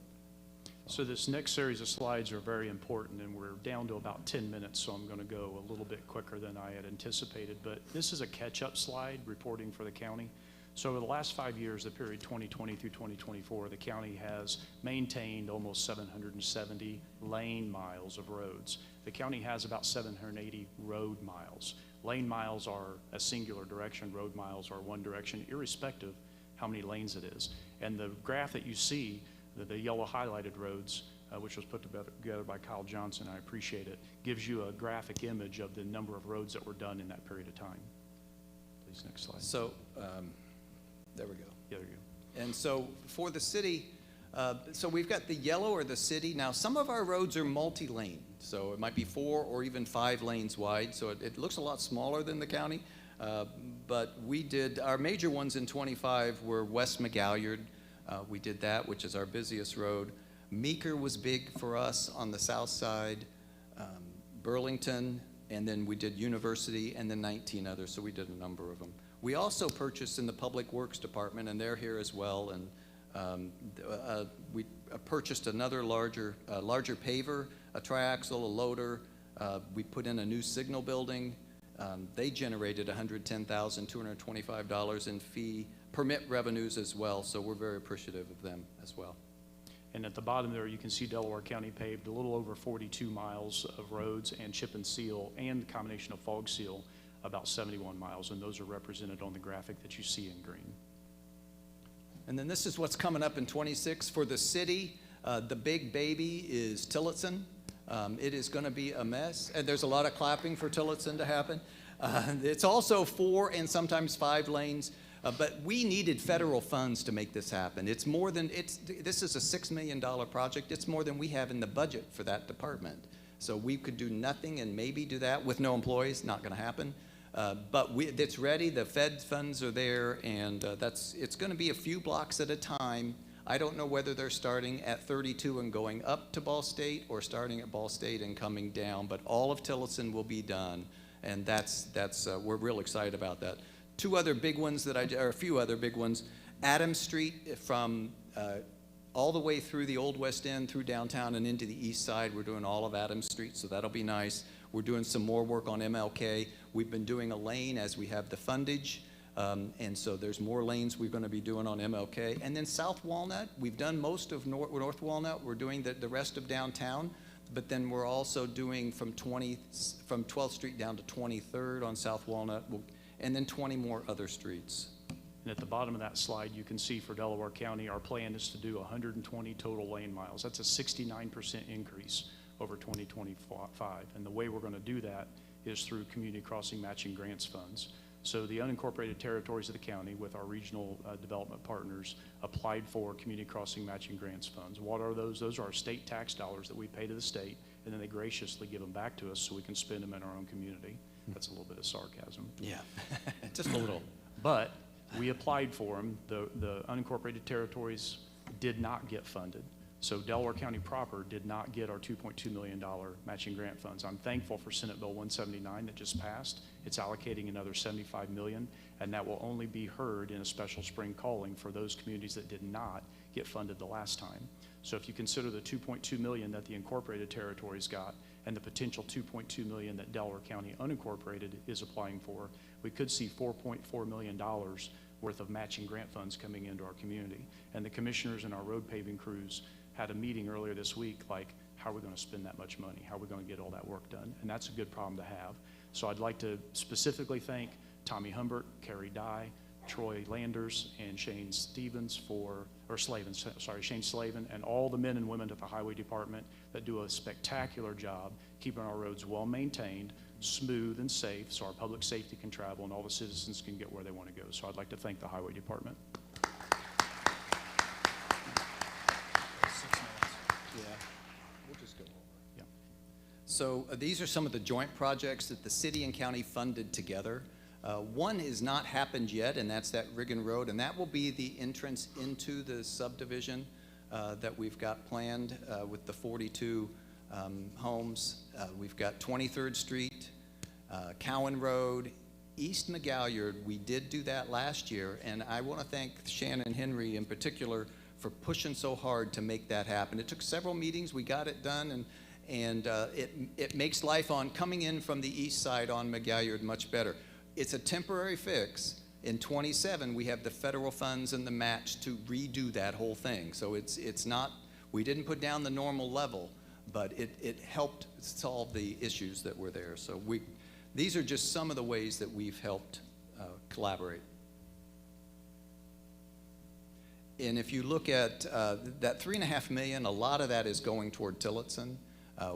So this next series of slides are very important, and we're down to about 10 minutes, so I'm going to go a little bit quicker than I had anticipated. But this is a catch-up slide reporting for the county. So over the last 5 years, the period 2020 through 2024, the county has maintained almost 770 lane miles of roads. The county has about 780 road miles. Lane miles are a singular direction. Road miles are one direction, irrespective how many lanes it is. And the graph that you see, the yellow highlighted roads, which was put together by Kyle Johnson, I appreciate it, gives you a graphic image of the number of roads that were done in that period of time. Please, next slide. So, there we go. Yeah, there you go. And so for the city, So we've got the yellow or the city. Now, some of our roads are multi-lane, so it might be 4 or even 5 lanes wide, so it looks a lot smaller than the county. But we did, our major ones in 25 were West McGalliard. We did that, which is our busiest road. Meeker was big for us on the south side, Burlington, and then we did University, and then 19 others, so we did a number of them. We also purchased in the Public Works Department, and they're here as well, and we purchased another larger paver, a triaxle, a loader. We put in a new signal building. They generated $110,225 in fee permit revenues as well, so we're very appreciative of them as well. And at the bottom there, you can see Delaware County paved a little over 42 miles of roads and chip and seal, and the combination of fog seal, about 71 miles, and those are represented on the graphic that you see in green. And then this is what's coming up in 26 for the city. The big baby is Tillotson. It is going to be a mess, and there's a lot of clapping for Tillotson to happen. It's also 4 and sometimes 5 lanes, but we needed federal funds to make this happen. It's more than, this is a $6 million project. It's more than we have in the budget for that department. So we could do nothing and maybe do that with no employees. Not going to happen. But it's ready. The Fed funds are there, and it's going to be a few blocks at a time. I don't know whether they're starting at 32 and going up to Ball State or starting at Ball State and coming down, but all of Tillotson will be done, and we're real excited about that. 2 other big ones or a few other big ones. Adams Street from all the way through the Old West End, through downtown and into the east side. We're doing all of Adams Street, so that'll be nice. We're doing some more work on MLK. We've been doing a lane as we have the fundage. And so there's more lanes we're going to be doing on MLK. And then South Walnut, we've done most of North Walnut. We're doing the rest of downtown. But then we're also doing from 12th Street down to 23rd on South Walnut, and then 20 more other streets. And at the bottom of that slide, you can see for Delaware County, our plan is to do 120 total lane miles. That's a 69% increase over 2025. And the way we're going to do that is through community crossing matching grants funds. So the unincorporated territories of the county with our regional development partners applied for community crossing matching grants funds. What are those? Those are our state tax dollars that we pay to the state, and then they graciously give them back to us so we can spend them in our own community. That's a little bit of sarcasm. Yeah, just a little. But we applied for them. The unincorporated territories did not get funded. So Delaware County proper did not get our $2.2 million matching grant funds. I'm thankful for Senate Bill 179 that just passed. It's allocating another $75 million, and that will only be heard in a special spring calling for those communities that did not get funded the last time. So if you consider the $2.2 million that the incorporated territories got and the potential $2.2 million that Delaware County unincorporated is applying for, we could see $4.4 million worth of matching grant funds coming into our community. And the commissioners and our road paving crews had a meeting earlier this week, like, how are we going to spend that much money? How are we going to get all that work done? And that's a good problem to have. So I'd like to specifically thank Tommy Humbert, Carrie Dye, Troy Landers, and Shane Slavin, and all the men and women at the Highway Department that do a spectacular job keeping our roads well maintained, smooth and safe, so our public safety can travel and all the citizens can get where they want to go. So I'd like to thank the Highway Department. Yeah, we'll just go over. Yeah. So these are some of the joint projects that the city and county funded together. One has not happened yet, and that's that Riggin Road, and that will be the entrance into the subdivision that we've got planned with the 42 homes. We've got 23rd Street, Cowan Road, East McGalliard. We did do that last year, and I want to thank Shannon Henry in particular for pushing so hard to make that happen. It took several meetings. We got it done, and it makes life on coming in from the east side on McGalliard much better. It's a temporary fix. In 27, we have the federal funds and the match to redo that whole thing. So it's not, we didn't put down the normal level, but it helped solve the issues that were there. So these are just some of the ways that we've helped collaborate. And if you look at that $3.5 million, a lot of that is going toward Tillotson.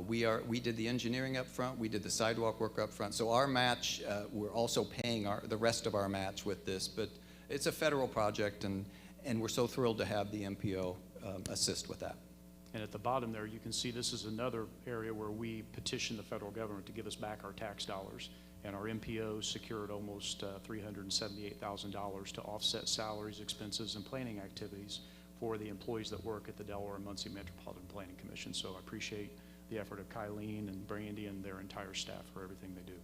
We did the engineering up front, we did the sidewalk work up front. So our match, we're also paying the rest of our match with this, but it's a federal project, and we're so thrilled to have the MPO assist with that. And at the bottom there, you can see this is another area where we petitioned the federal government to give us back our tax dollars. And our MPO secured almost $378,000 to offset salaries, expenses, and planning activities for the employees that work at the Delaware and Muncie Metropolitan Planning Commission. So I appreciate the effort of Kylene and Brandy and their entire staff for everything they do.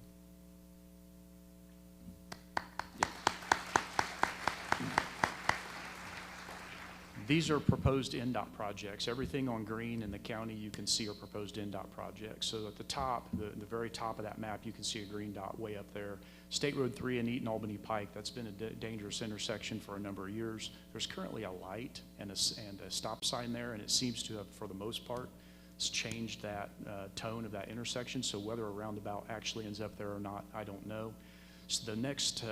These are proposed INDOT projects. Everything on green in the county you can see are proposed INDOT projects. So at the top, the very top of that map, you can see a green dot way up there. State Road 3 and Eaton Albany Pike, that's been a dangerous intersection for a number of years. There's currently a light and a stop sign there, and it seems to have, for the most part, changed that tone of that intersection. So whether a roundabout actually ends up there or not, I don't know. So the next,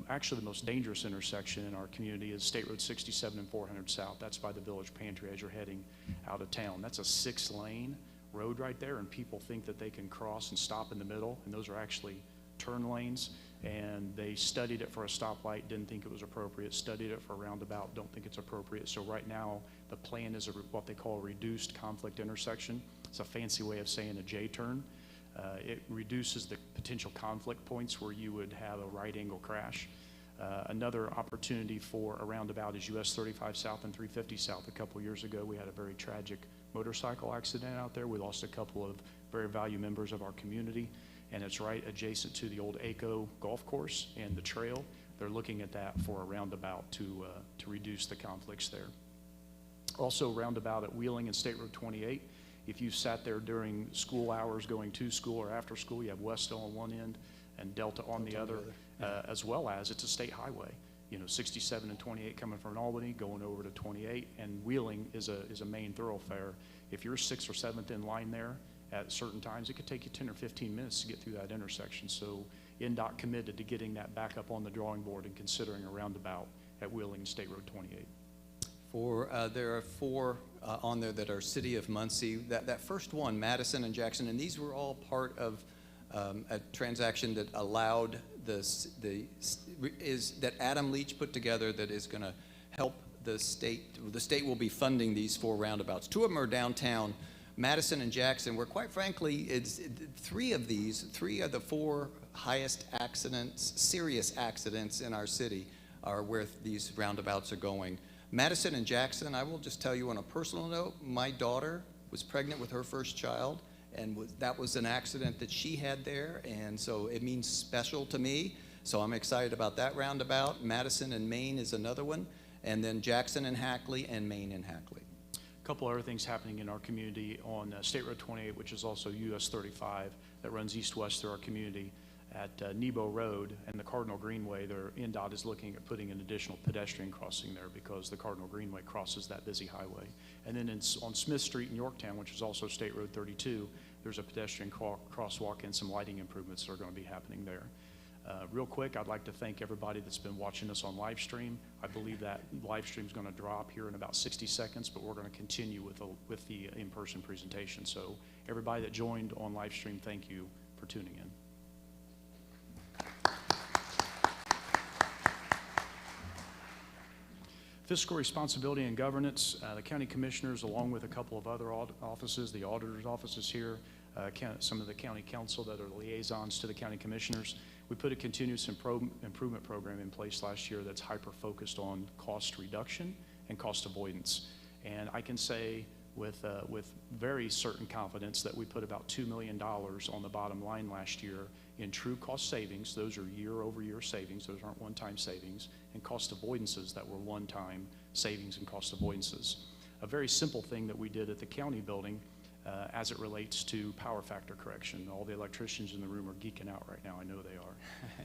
actually the most dangerous intersection in our community is State Road 67 and 400 South. That's by the Village Pantry as you're heading out of town. That's a 6-lane road right there, and people think that they can cross and stop in the middle, and those are actually turn lanes. And they studied it for a stoplight, didn't think it was appropriate, studied it for a roundabout, don't think it's appropriate. So right now, the plan is what they call a reduced conflict intersection. It's a fancy way of saying a J-turn. It reduces the potential conflict points where you would have a right angle crash. Another opportunity for a roundabout is US 35 South and 350 South. A couple years ago, we had a very tragic motorcycle accident out there. We lost a couple of very valued members of our community, and it's right adjacent to the old ACO golf course and the trail. They're looking at that for a roundabout to reduce the conflicts there. Also, roundabout at Wheeling and State Road 28. If you sat there during school hours going to school or after school, you have Westville on one end and Delta on the other, as well as it's a state highway. You know, 67 and 28 coming from Albany, going over to 28, and Wheeling is a main thoroughfare. If you're 6th or 7th in line there at certain times, it could take you 10 or 15 minutes to get through that intersection. So INDOT committed to getting that back up on the drawing board and considering a roundabout at Wheeling and State Road 28. There are 4 on there that are City of Muncie. That first one, Madison and Jackson, and these were all part of a transaction that allowed that Adam Leach put together that is going to help the state. The state will be funding these 4 roundabouts. 2 of them are downtown, Madison and Jackson, where quite frankly, 3 of the 4 highest accidents, serious accidents in our city are where these roundabouts are going. Madison and Jackson, I will just tell you on a personal note, my daughter was pregnant with her first child, and that was an accident that she had there, and so it means special to me. So I'm excited about that roundabout. Madison and Maine is another one, and then Jackson and Hackley and Maine and Hackley. A couple other things happening in our community on State Road 28, which is also US 35, that runs east-west through our community. At Nebo Road and the Cardinal Greenway, INDOT is looking at putting an additional pedestrian crossing there because the Cardinal Greenway crosses that busy highway. And then on Smith Street in Yorktown, which is also State Road 32, there's a pedestrian crosswalk and some lighting improvements that are going to be happening there. Real quick, I'd like to thank everybody that's been watching us on live stream. I believe that live stream is going to drop here in about 60 seconds, but we're going to continue with the in-person presentation. So everybody that joined on live stream, thank you for tuning in. Fiscal responsibility and governance, the county commissioners, along with a couple of other offices, the auditor's office is here, some of the county council that are liaisons to the county commissioners. We put a continuous improvement program in place last year that's hyper-focused on cost reduction and cost avoidance. And I can say with very certain confidence that we put about $2 million on the bottom line last year in true cost savings. Those are year-over-year savings. Those aren't one-time savings. And cost avoidances that were one-time savings and cost avoidances. A very simple thing that we did at the county building as it relates to power factor correction. All the electricians in the room are geeking out right now. I know they are.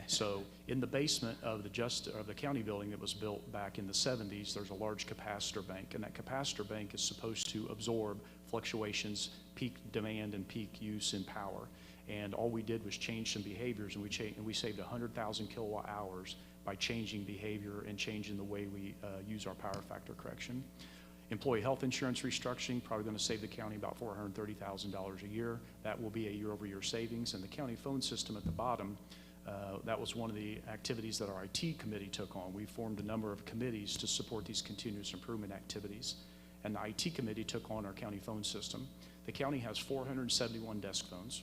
So in the basement of the county building that was built back in the 70s, there's a large capacitor bank, and that capacitor bank is supposed to absorb fluctuations, peak demand and peak use in power. And all we did was change some behaviors, and we saved 100,000 kilowatt hours by changing behavior and changing the way we use our power factor correction. Employee health insurance restructuring, probably going to save the county about $430,000 a year. That will be a year-over-year savings. And the county phone system at the bottom, that was one of the activities that our IT committee took on. We formed a number of committees to support these continuous improvement activities. and the IT committee took on our county phone system. The county has 471 desk phones.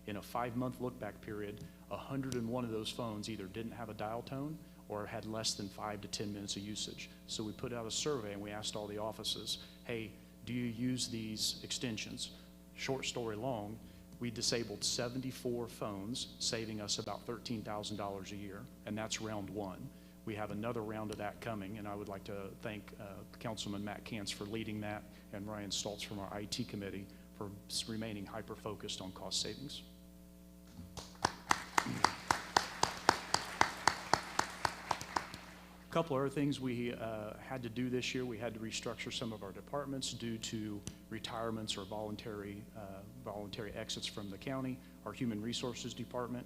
In a 5-month look-back period, 101 of those phones either didn't have a dial tone or had less than 5 to 10 minutes of usage. So we put out a survey and we asked all the offices, hey, do you use these extensions? Short story long, we disabled 74 phones, saving us about $13,000 a year, and that's round one. We have another round of that coming, and I would like to thank Councilman Matt Kantz for leading that, and Ryan Stoltz from our IT committee for remaining hyper-focused on cost savings. A couple other things we had to do this year. We had to restructure some of our departments due to retirements or voluntary exits from the county. Our Human Resources Department,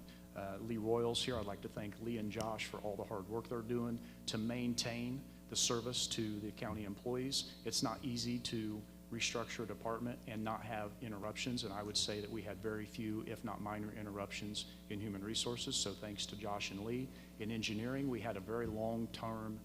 Lee Royals here, I'd like to thank Lee and Josh for all the hard work they're doing to maintain the service to the county employees. It's not easy to restructure a department and not have interruptions, and I would say that we had very few, if not minor, interruptions in Human Resources, so thanks to Josh and Lee. In engineering, we had a very long-term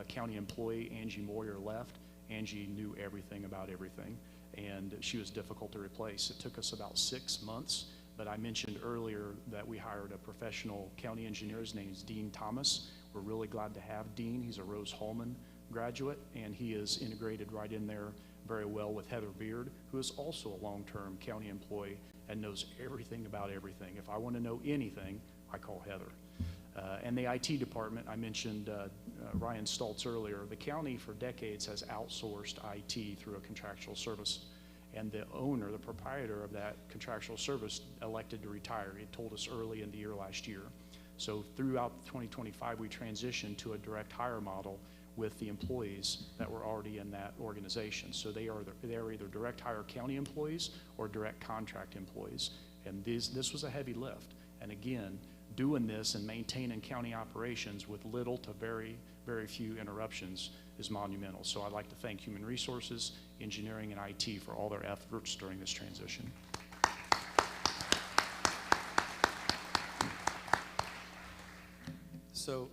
county employee, Angie Moyer, left. Angie knew everything about everything, and she was difficult to replace. It took us about 6 months, but I mentioned earlier that we hired a professional county engineer. His name is Dean Thomas. We're really glad to have Dean. He's a Rose Hallman graduate, and he is integrated right in there very well with Heather Beard, who is also a long-term county employee and knows everything about everything. If I want to know anything, I call Heather. And the IT department, I mentioned Ryan Stoltz earlier. The county for decades has outsourced IT through a contractual service, and the owner, the proprietor of that contractual service, elected to retire. He told us early in the year last year. So throughout 2025, we transitioned to a direct hire model with the employees that were already in that organization. So they are either direct hire county employees or direct contract employees. And this was a heavy lift. And again, doing this and maintaining county operations with little to very, very few interruptions is monumental. So I'd like to thank Human Resources, Engineering, and IT for all their efforts during this transition. So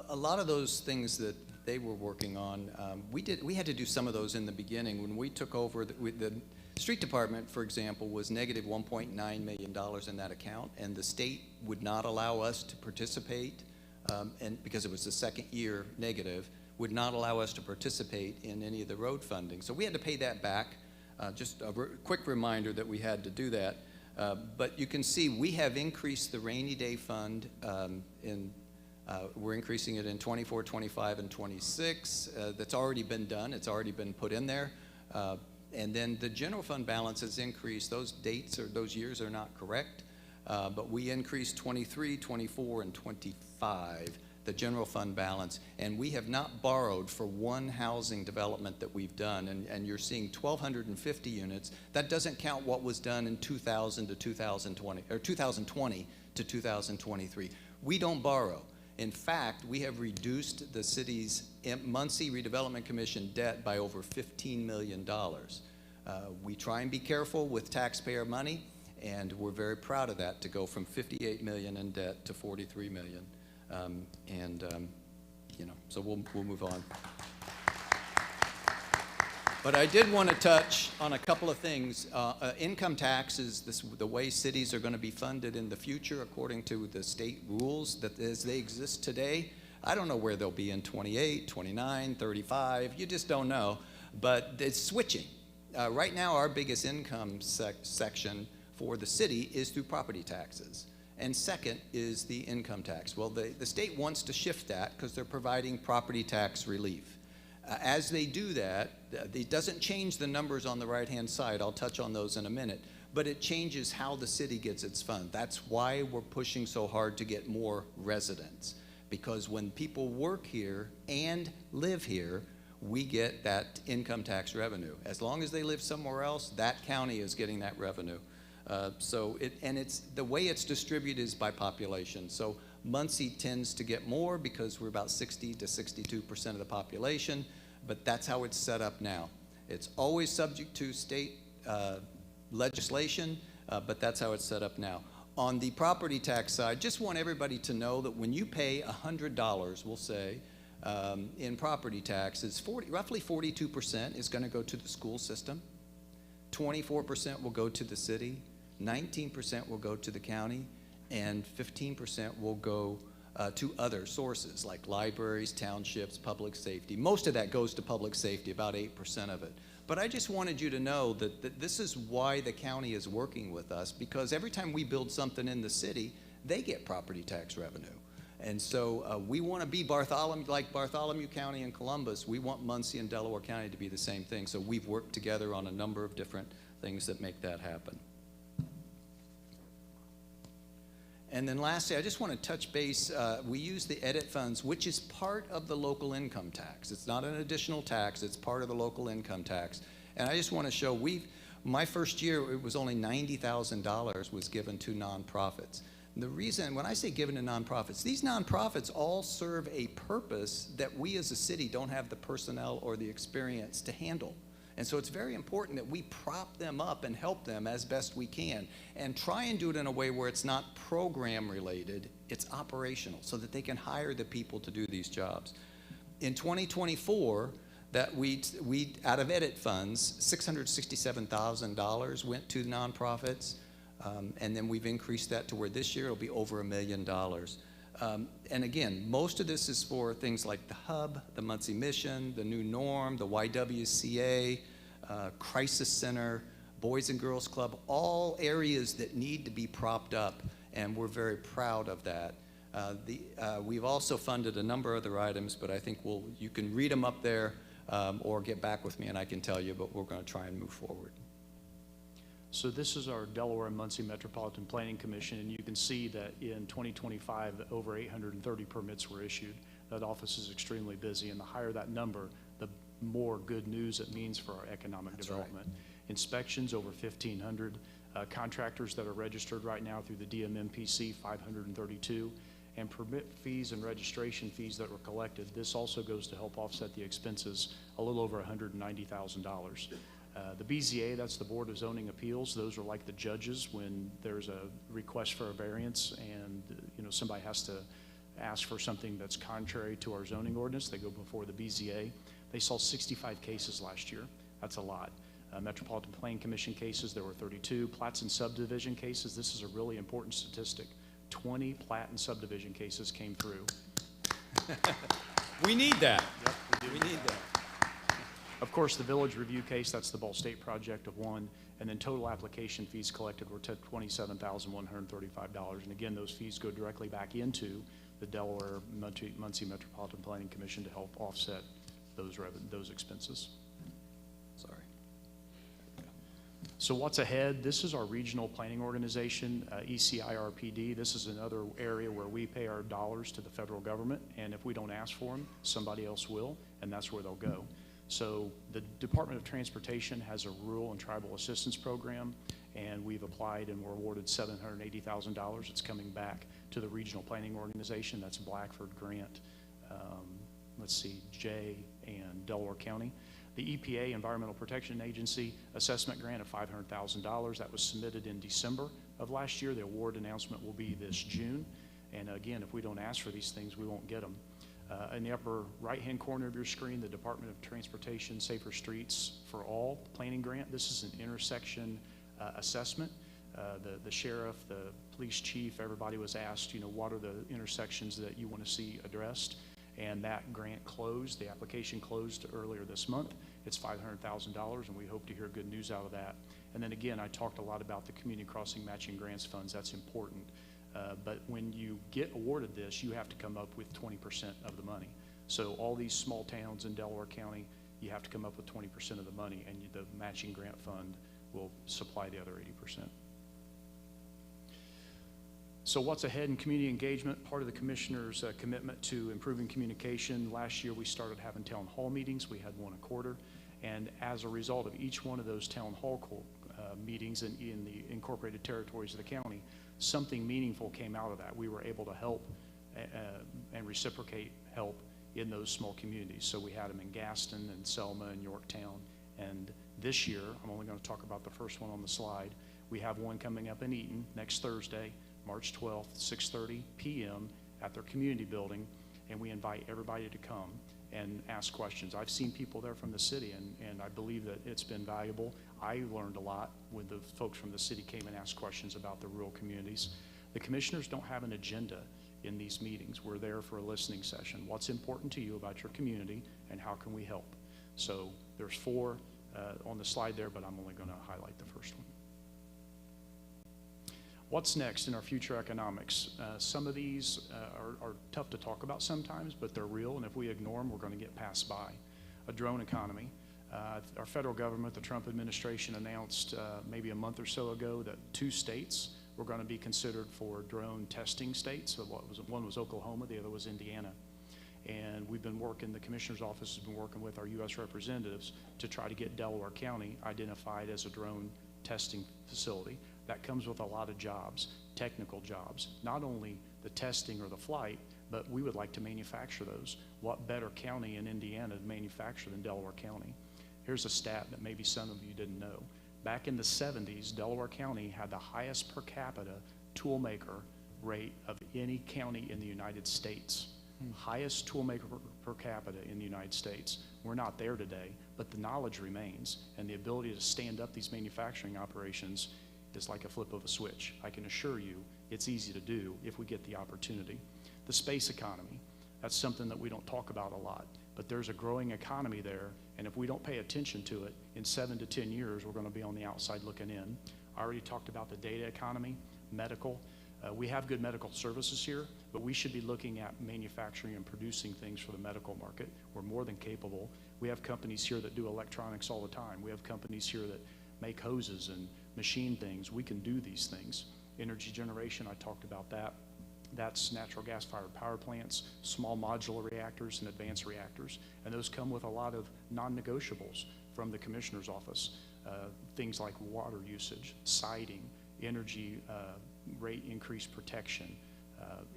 a lot of those things that they were working on, we had to do some of those in the beginning. When we took over, the street department, for example, was negative $1.9 million in that account, and the state would not allow us to participate, and because it was the second year negative, would not allow us to participate in any of the road funding. So we had to pay that back. Just a quick reminder that we had to do that. But you can see we have increased the rainy day fund we're increasing it in 24, 25, and 26. That's already been done. It's already been put in there. And then the general fund balance has increased. Those dates or those years are not correct, but we increased 23, 24, and 25, the general fund balance. And we have not borrowed for one housing development that we've done. And you're seeing 1,250 units. That doesn't count what was done in 2000 to 2020, or 2020 to 2023. We don't borrow. In fact, we have reduced the city's Muncie Redevelopment Commission debt by over $15 million. We try and be careful with taxpayer money, and we're very proud of that, to go from $58 million in debt to $43 million. So we'll move on. But I did want to touch on a couple of things. Income taxes, the way cities are going to be funded in the future according to the state rules that as they exist today. I don't know where they'll be in 28, 29, 35. You just don't know. But it's switching. Right now, our biggest income section for the city is through property taxes. And second is the income tax. Well, the state wants to shift that because they're providing property tax relief. As they do that, it doesn't change the numbers on the right-hand side. I'll touch on those in a minute. But it changes how the city gets its fund. That's why we're pushing so hard to get more residents. Because when people work here and live here, we get that income tax revenue. As long as they live somewhere else, that county is getting that revenue. It's the way it's distributed is by population. So Muncie tends to get more because we're about 60 to 62% of the population, but that's how it's set up now. It's always subject to state legislation, but that's how it's set up now. On the property tax side, just want everybody to know that when you pay $100, we'll say, in property taxes, roughly 42% is going to go to the school system, 24% will go to the city, 19% will go to the county, and 15% will go to other sources like libraries, townships, public safety. Most of that goes to public safety, about 8% of it. But I just wanted you to know that this is why the county is working with us, because every time we build something in the city, they get property tax revenue. And so we want to be like Bartholomew County and Columbus. We want Muncie and Delaware County to be the same thing. So we've worked together on a number of different things that make that happen. And then lastly, I just want to touch base. We use the edit funds, which is part of the local income tax. It's not an additional tax. It's part of the local income tax. And I just want to show my first year, it was only $90,000 was given to nonprofits. The reason, when I say given to nonprofits, these nonprofits all serve a purpose that we as a city don't have the personnel or the experience to handle. And so it's very important that we prop them up and help them as best we can and try and do it in a way where it's not program related, it's operational, so that they can hire the people to do these jobs. In 2024, that we out of edit funds, $667,000 went to nonprofits. And then we've increased that to where this year it'll be over $1 million. And again, most of this is for things like the Hub, the Muncie Mission, the New Norm, the YWCA, Crisis Center, Boys and Girls Club, all areas that need to be propped up, and we're very proud of that. We've also funded a number of other items, but I think you can read them up there or get back with me and I can tell you, but we're going to try and move forward. So this is our Delaware and Muncie Metropolitan Planning Commission, and you can see that in 2025, over 830 permits were issued. That office is extremely busy, and the higher that number, the more good news it means for our economic development. Right. Inspections, over 1,500. Contractors that are registered right now through the DMMPC, 532. And permit fees and registration fees that were collected. This also goes to help offset the expenses, a little over $190,000. The BZA, that's the Board of Zoning Appeals. Those are like the judges when there's a request for a variance and somebody has to ask for something that's contrary to our zoning ordinance. They go before the BZA. They saw 65 cases last year. That's a lot. Metropolitan Planning Commission cases, there were 32. Plats and subdivision cases, this is a really important statistic. 20 plat and subdivision cases came through. We need that. Yep, we need that. Of course, the village review case, that's the Ball State project of one, and then total application fees collected were $27,135. And again, those fees go directly back into the Delaware Muncie Metropolitan Planning Commission to help offset those expenses. Sorry. So what's ahead? This is our regional planning organization, ECIRPD. This is another area where we pay our dollars to the federal government, and if we don't ask for them, somebody else will, and that's where they'll go. So the Department of Transportation has a rural and tribal assistance program, and we've applied and we're awarded $780,000. It's coming back to the regional planning organization. That's Blackford, Grant, Jay, and Delaware County. The EPA, Environmental Protection Agency, assessment grant of $500,000. That was submitted in December of last year. The award announcement will be this June. And again, if we don't ask for these things, we won't get them. In the upper right-hand corner of your screen, the Department of Transportation Safer Streets for All planning grant. This is an intersection assessment. The sheriff, the police chief, everybody was asked, what are the intersections that you want to see addressed? And that grant closed. The application closed earlier this month. It's $500,000, and we hope to hear good news out of that. And then again, I talked a lot about the Community Crossing Matching Grants funds. That's important. But when you get awarded this, you have to come up with 20% of the money. So all these small towns in Delaware County, you have to come up with 20% of the money, and the matching grant fund will supply the other 80%. So what's ahead in community engagement? Part of the commissioner's commitment to improving communication. Last year we started having town hall meetings. We had one a quarter. And as a result of each one of those town hall meetings in the incorporated territories of the county, something meaningful came out of that. We were able to help and reciprocate help in those small communities. So we had them in Gaston and Selma and Yorktown. And this year, I'm only going to talk about the first one on the slide. We have one coming up in Eaton next Thursday, March 12th, 6:30 p.m. at their community building. and we invite everybody to come and ask questions. I've seen people there from the city, and I believe that it's been valuable. I learned a lot when the folks from the city came and asked questions about the rural communities. The commissioners don't have an agenda in these meetings. We're there for a listening session. What's important to you about your community, and how can we help? So there's 4 on the slide there, but I'm only going to highlight the first one. What's next in our future economics? Some of these are tough to talk about sometimes, but they're real, and if we ignore them, we're going to get passed by. A drone economy. Our federal government, the Trump administration, announced maybe a month or so ago that 2 states were going to be considered for drone testing states. So one was Oklahoma, the other was Indiana. And we've been working, the commissioner's office has been working with our U.S. representatives to try to get Delaware County identified as a drone testing facility. That comes with a lot of jobs, technical jobs, not only the testing or the flight, but we would like to manufacture those. What better county in Indiana to manufacture than Delaware County? Here's a stat that maybe some of you didn't know. Back in the 70s, Delaware County had the highest per capita toolmaker rate of any county in the United States. Highest toolmaker per capita in the United States. We're not there today, but the knowledge remains, and the ability to stand up these manufacturing operations is like a flip of a switch. I can assure you it's easy to do if we get the opportunity. The space economy, that's something that we don't talk about a lot, but there's a growing economy there, and if we don't pay attention to it, in 7 to 10 years, we're going to be on the outside looking in. I already talked about the data economy, medical. We have good medical services here, but we should be looking at manufacturing and producing things for the medical market. We're more than capable. We have companies here that do electronics all the time. We have companies here that make hoses and machine things. We can do these things. Energy generation, I talked about that. That's natural gas-fired power plants, small modular reactors, and advanced reactors. And those come with a lot of non-negotiables from the commissioner's office. Things like water usage, siting, energy rate increase protection,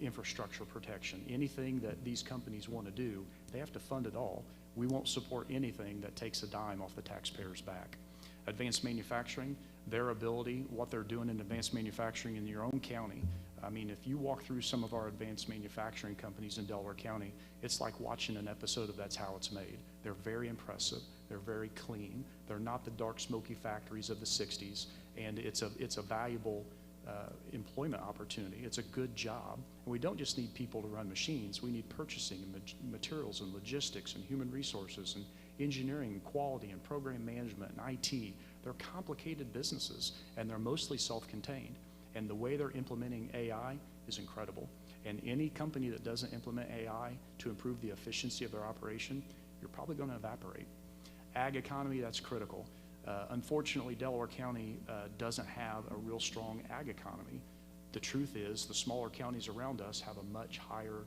infrastructure protection. Anything that these companies want to do, they have to fund it all. We won't support anything that takes a dime off the taxpayer's back. Advanced manufacturing, their ability, what they're doing in advanced manufacturing in your own county. I mean, if you walk through some of our advanced manufacturing companies in Delaware County, it's like watching an episode of That's How It's Made. They're very impressive. They're very clean. They're not the dark, smoky factories of the 60s, and it's a valuable employment opportunity. It's a good job. And we don't just need people to run machines. We need purchasing and materials and logistics and human resources and engineering and quality and program management and IT. They're complicated businesses, and they're mostly self-contained. And the way they're implementing AI is incredible. And any company that doesn't implement AI to improve the efficiency of their operation, you're probably going to evaporate. Ag economy, that's critical. Unfortunately, Delaware County doesn't have a real strong ag economy. The truth is, the smaller counties around us have a much higher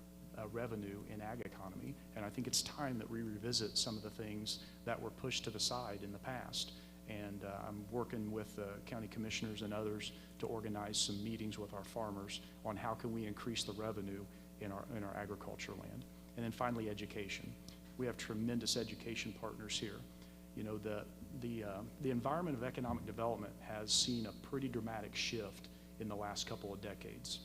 revenue in ag economy, and I think it's time that we revisit some of the things that were pushed to the side in the past. And I'm working with county commissioners and others to organize some meetings with our farmers on how can we increase the revenue in our agriculture land. And then finally, education. We have tremendous education partners here. You know, the environment of economic development has seen a pretty dramatic shift in the last couple of decades.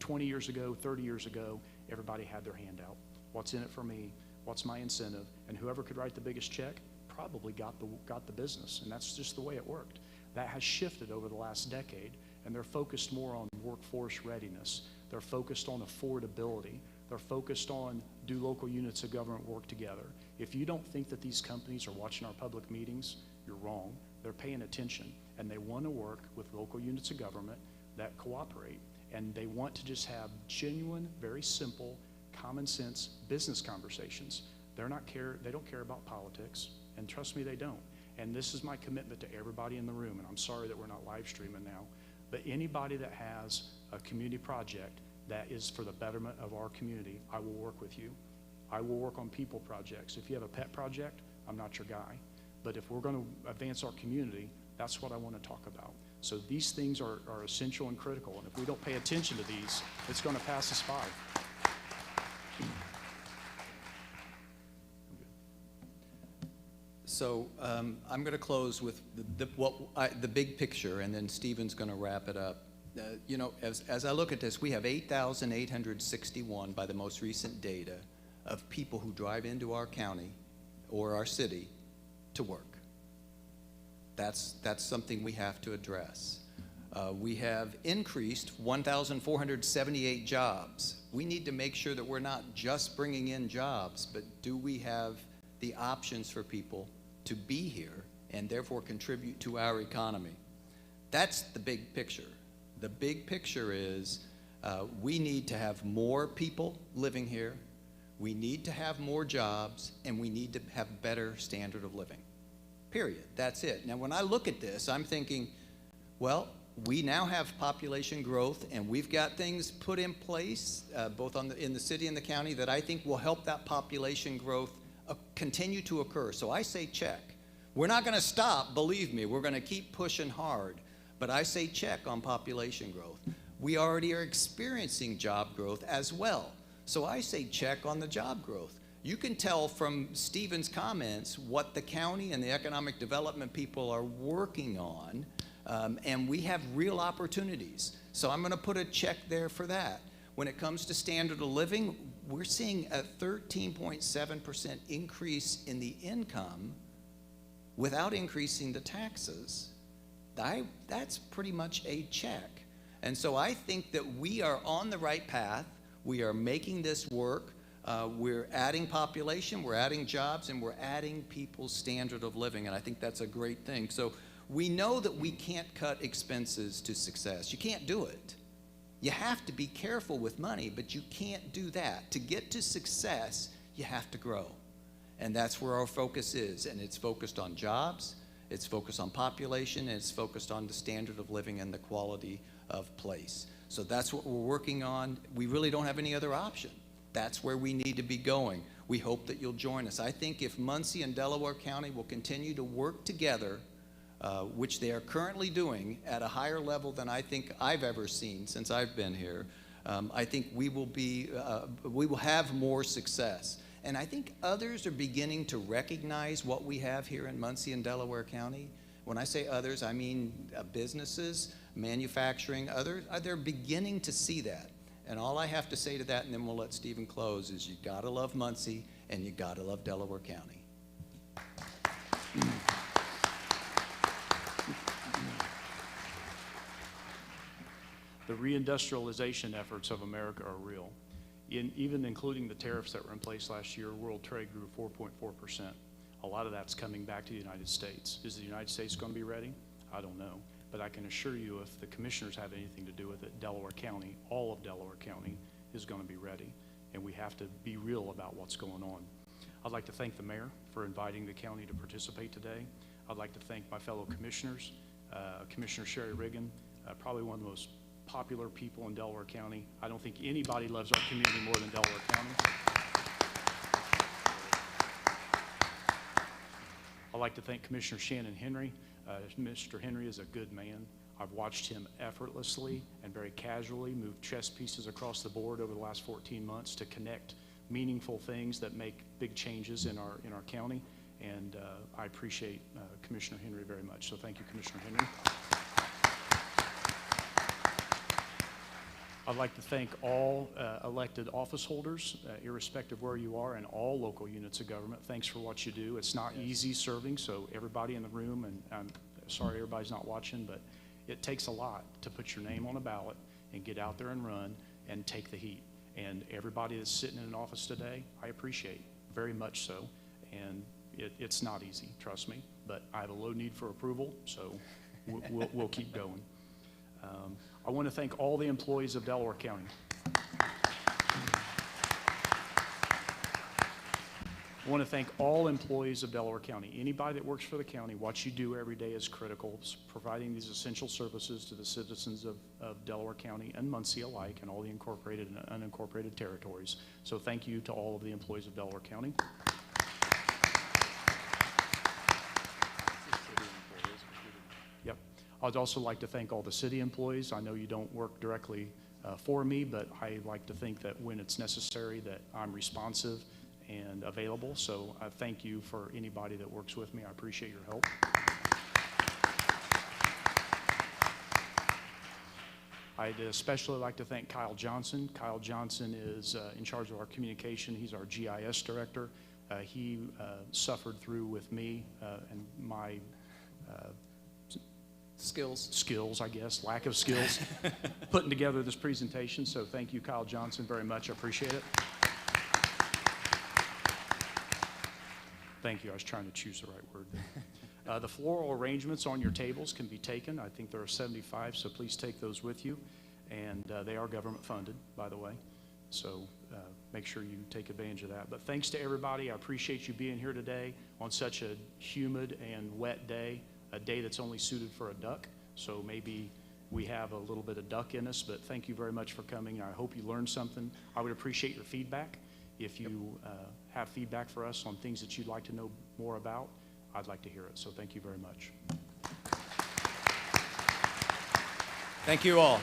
20 years ago, 30 years ago, everybody had their hand out. What's in it for me? What's my incentive? And whoever could write the biggest check probably got the business, and that's just the way it worked. That has shifted over the last decade, and they're focused more on workforce readiness. They're focused on affordability. They're focused on, do local units of government work together? If you don't think that these companies are watching our public meetings, you're wrong. They're paying attention, and they want to work with local units of government that cooperate, and they want to just have genuine, very simple, common sense business conversations. They don't care about politics, and trust me, they don't. And this is my commitment to everybody in the room, and I'm sorry that we're not live streaming now, but anybody that has a community project that is for the betterment of our community, I will work with you. I will work on people projects. If you have a pet project, I'm not your guy. But if we're going to advance our community, that's what I want to talk about. So these things are essential and critical, and if we don't pay attention to these, it's going to pass us by. So I'm going to close with the big picture, and then Stephen's going to wrap it up. You know, as I look at this, we have 8,861 by the most recent data of people who drive into our county or our city to work. That's something we have to address. We have increased 1,478 jobs. We need to make sure that we're not just bringing in jobs, but do we have the options for people to be here and therefore contribute to our economy? That's the big picture. The big picture is we need to have more people living here, we need to have more jobs, and we need to have better standard of living. Period. That's it. Now, when I look at this, I'm thinking, well, we now have population growth, and we've got things put in place, both in the city and the county, that I think will help that population growth continue to occur. So I say check. We're not going to stop, believe me. We're going to keep pushing hard. But I say check on population growth. We already are experiencing job growth as well. So I say check on the job growth. You can tell from Stephen's comments what the county and the economic development people are working on, and we have real opportunities. So I'm going to put a check there for that. When it comes to standard of living, we're seeing a 13.7% increase in the income without increasing the taxes. That's pretty much a check. And so I think that we are on the right path. We are making this work. We're adding population, we're adding jobs, and we're adding people's standard of living, and I think that's a great thing. So we know that we can't cut expenses to success. You can't do it. You have to be careful with money, but you can't do that. To get to success, you have to grow. And that's where our focus is, and it's focused on jobs, it's focused on population, and it's focused on the standard of living and the quality of place. So that's what we're working on. We really don't have any other option. That's where we need to be going. We hope that you'll join us. I think if Muncie and Delaware County will continue to work together, which they are currently doing at a higher level than I think I've ever seen since I've been here, I think we will have more success. And I think others are beginning to recognize what we have here in Muncie and Delaware County. When I say others, I mean businesses, manufacturing, others. They're beginning to see that. And all I have to say to that, and then we'll let Stephen close, is you gotta love Muncie and you gotta love Delaware County. The reindustrialization efforts of America are real. Even including the tariffs that were in place last year, world trade grew 4.4%. A lot of that's coming back to the United States. Is the United States going to be ready? I don't know. But I can assure you, if the commissioners have anything to do with it, Delaware County, all of Delaware County is going to be ready. And we have to be real about what's going on. I'd like to thank the mayor for inviting the county to participate today. I'd like to thank my fellow commissioners, Commissioner Sherry Riggin, probably one of the most popular people in Delaware County. I don't think anybody loves our community more than Delaware County. I'd like to thank Commissioner Shannon Henry. Mr. Henry is a good man. I've watched him effortlessly and very casually move chess pieces across the board over the last 14 months to connect meaningful things that make big changes in our county. And I appreciate Commissioner Henry very much. So thank you, Commissioner Henry. I'd like to thank all elected office holders, irrespective of where you are, and all local units of government. Thanks for what you do. It's not easy serving, so everybody in the room, and I'm sorry everybody's not watching, but it takes a lot to put your name on a ballot and get out there and run and take the heat. And everybody that's sitting in an office today, I appreciate very much so. And it's not easy, trust me, but I have a low need for approval, so we'll keep going. I want to thank all the employees of Delaware County. I want to thank all employees of Delaware County. Anybody that works for the county, what you do every day is critical, providing these essential services to the citizens of Delaware County and Muncie alike, and all the incorporated and unincorporated territories. So thank you to all of the employees of Delaware County. Yep. I'd also like to thank all the city employees. I know you don't work directly for me, but I like to think that when it's necessary that I'm responsive and available. So I thank you for anybody that works with me. I appreciate your help. I'd especially like to thank Kyle Johnson. Kyle Johnson is in charge of our communication. He's our GIS director. He suffered through with me and my skills, I guess, lack of skills, putting together this presentation. So thank you, Kyle Johnson, very much. I appreciate it. Thank you. I was trying to choose the right word there. The floral arrangements on your tables can be taken. I think there are 75, so please take those with you. And they are government funded, by the way. So make sure you take advantage of that. But thanks to everybody. I appreciate you being here today on such a humid and wet day, a day that's only suited for a duck. So maybe we have a little bit of duck in us, but thank you very much for coming. I hope you learned something. I would appreciate your feedback. If you have feedback for us on things that you'd like to know more about, I'd like to hear it. So thank you very much. Thank you all.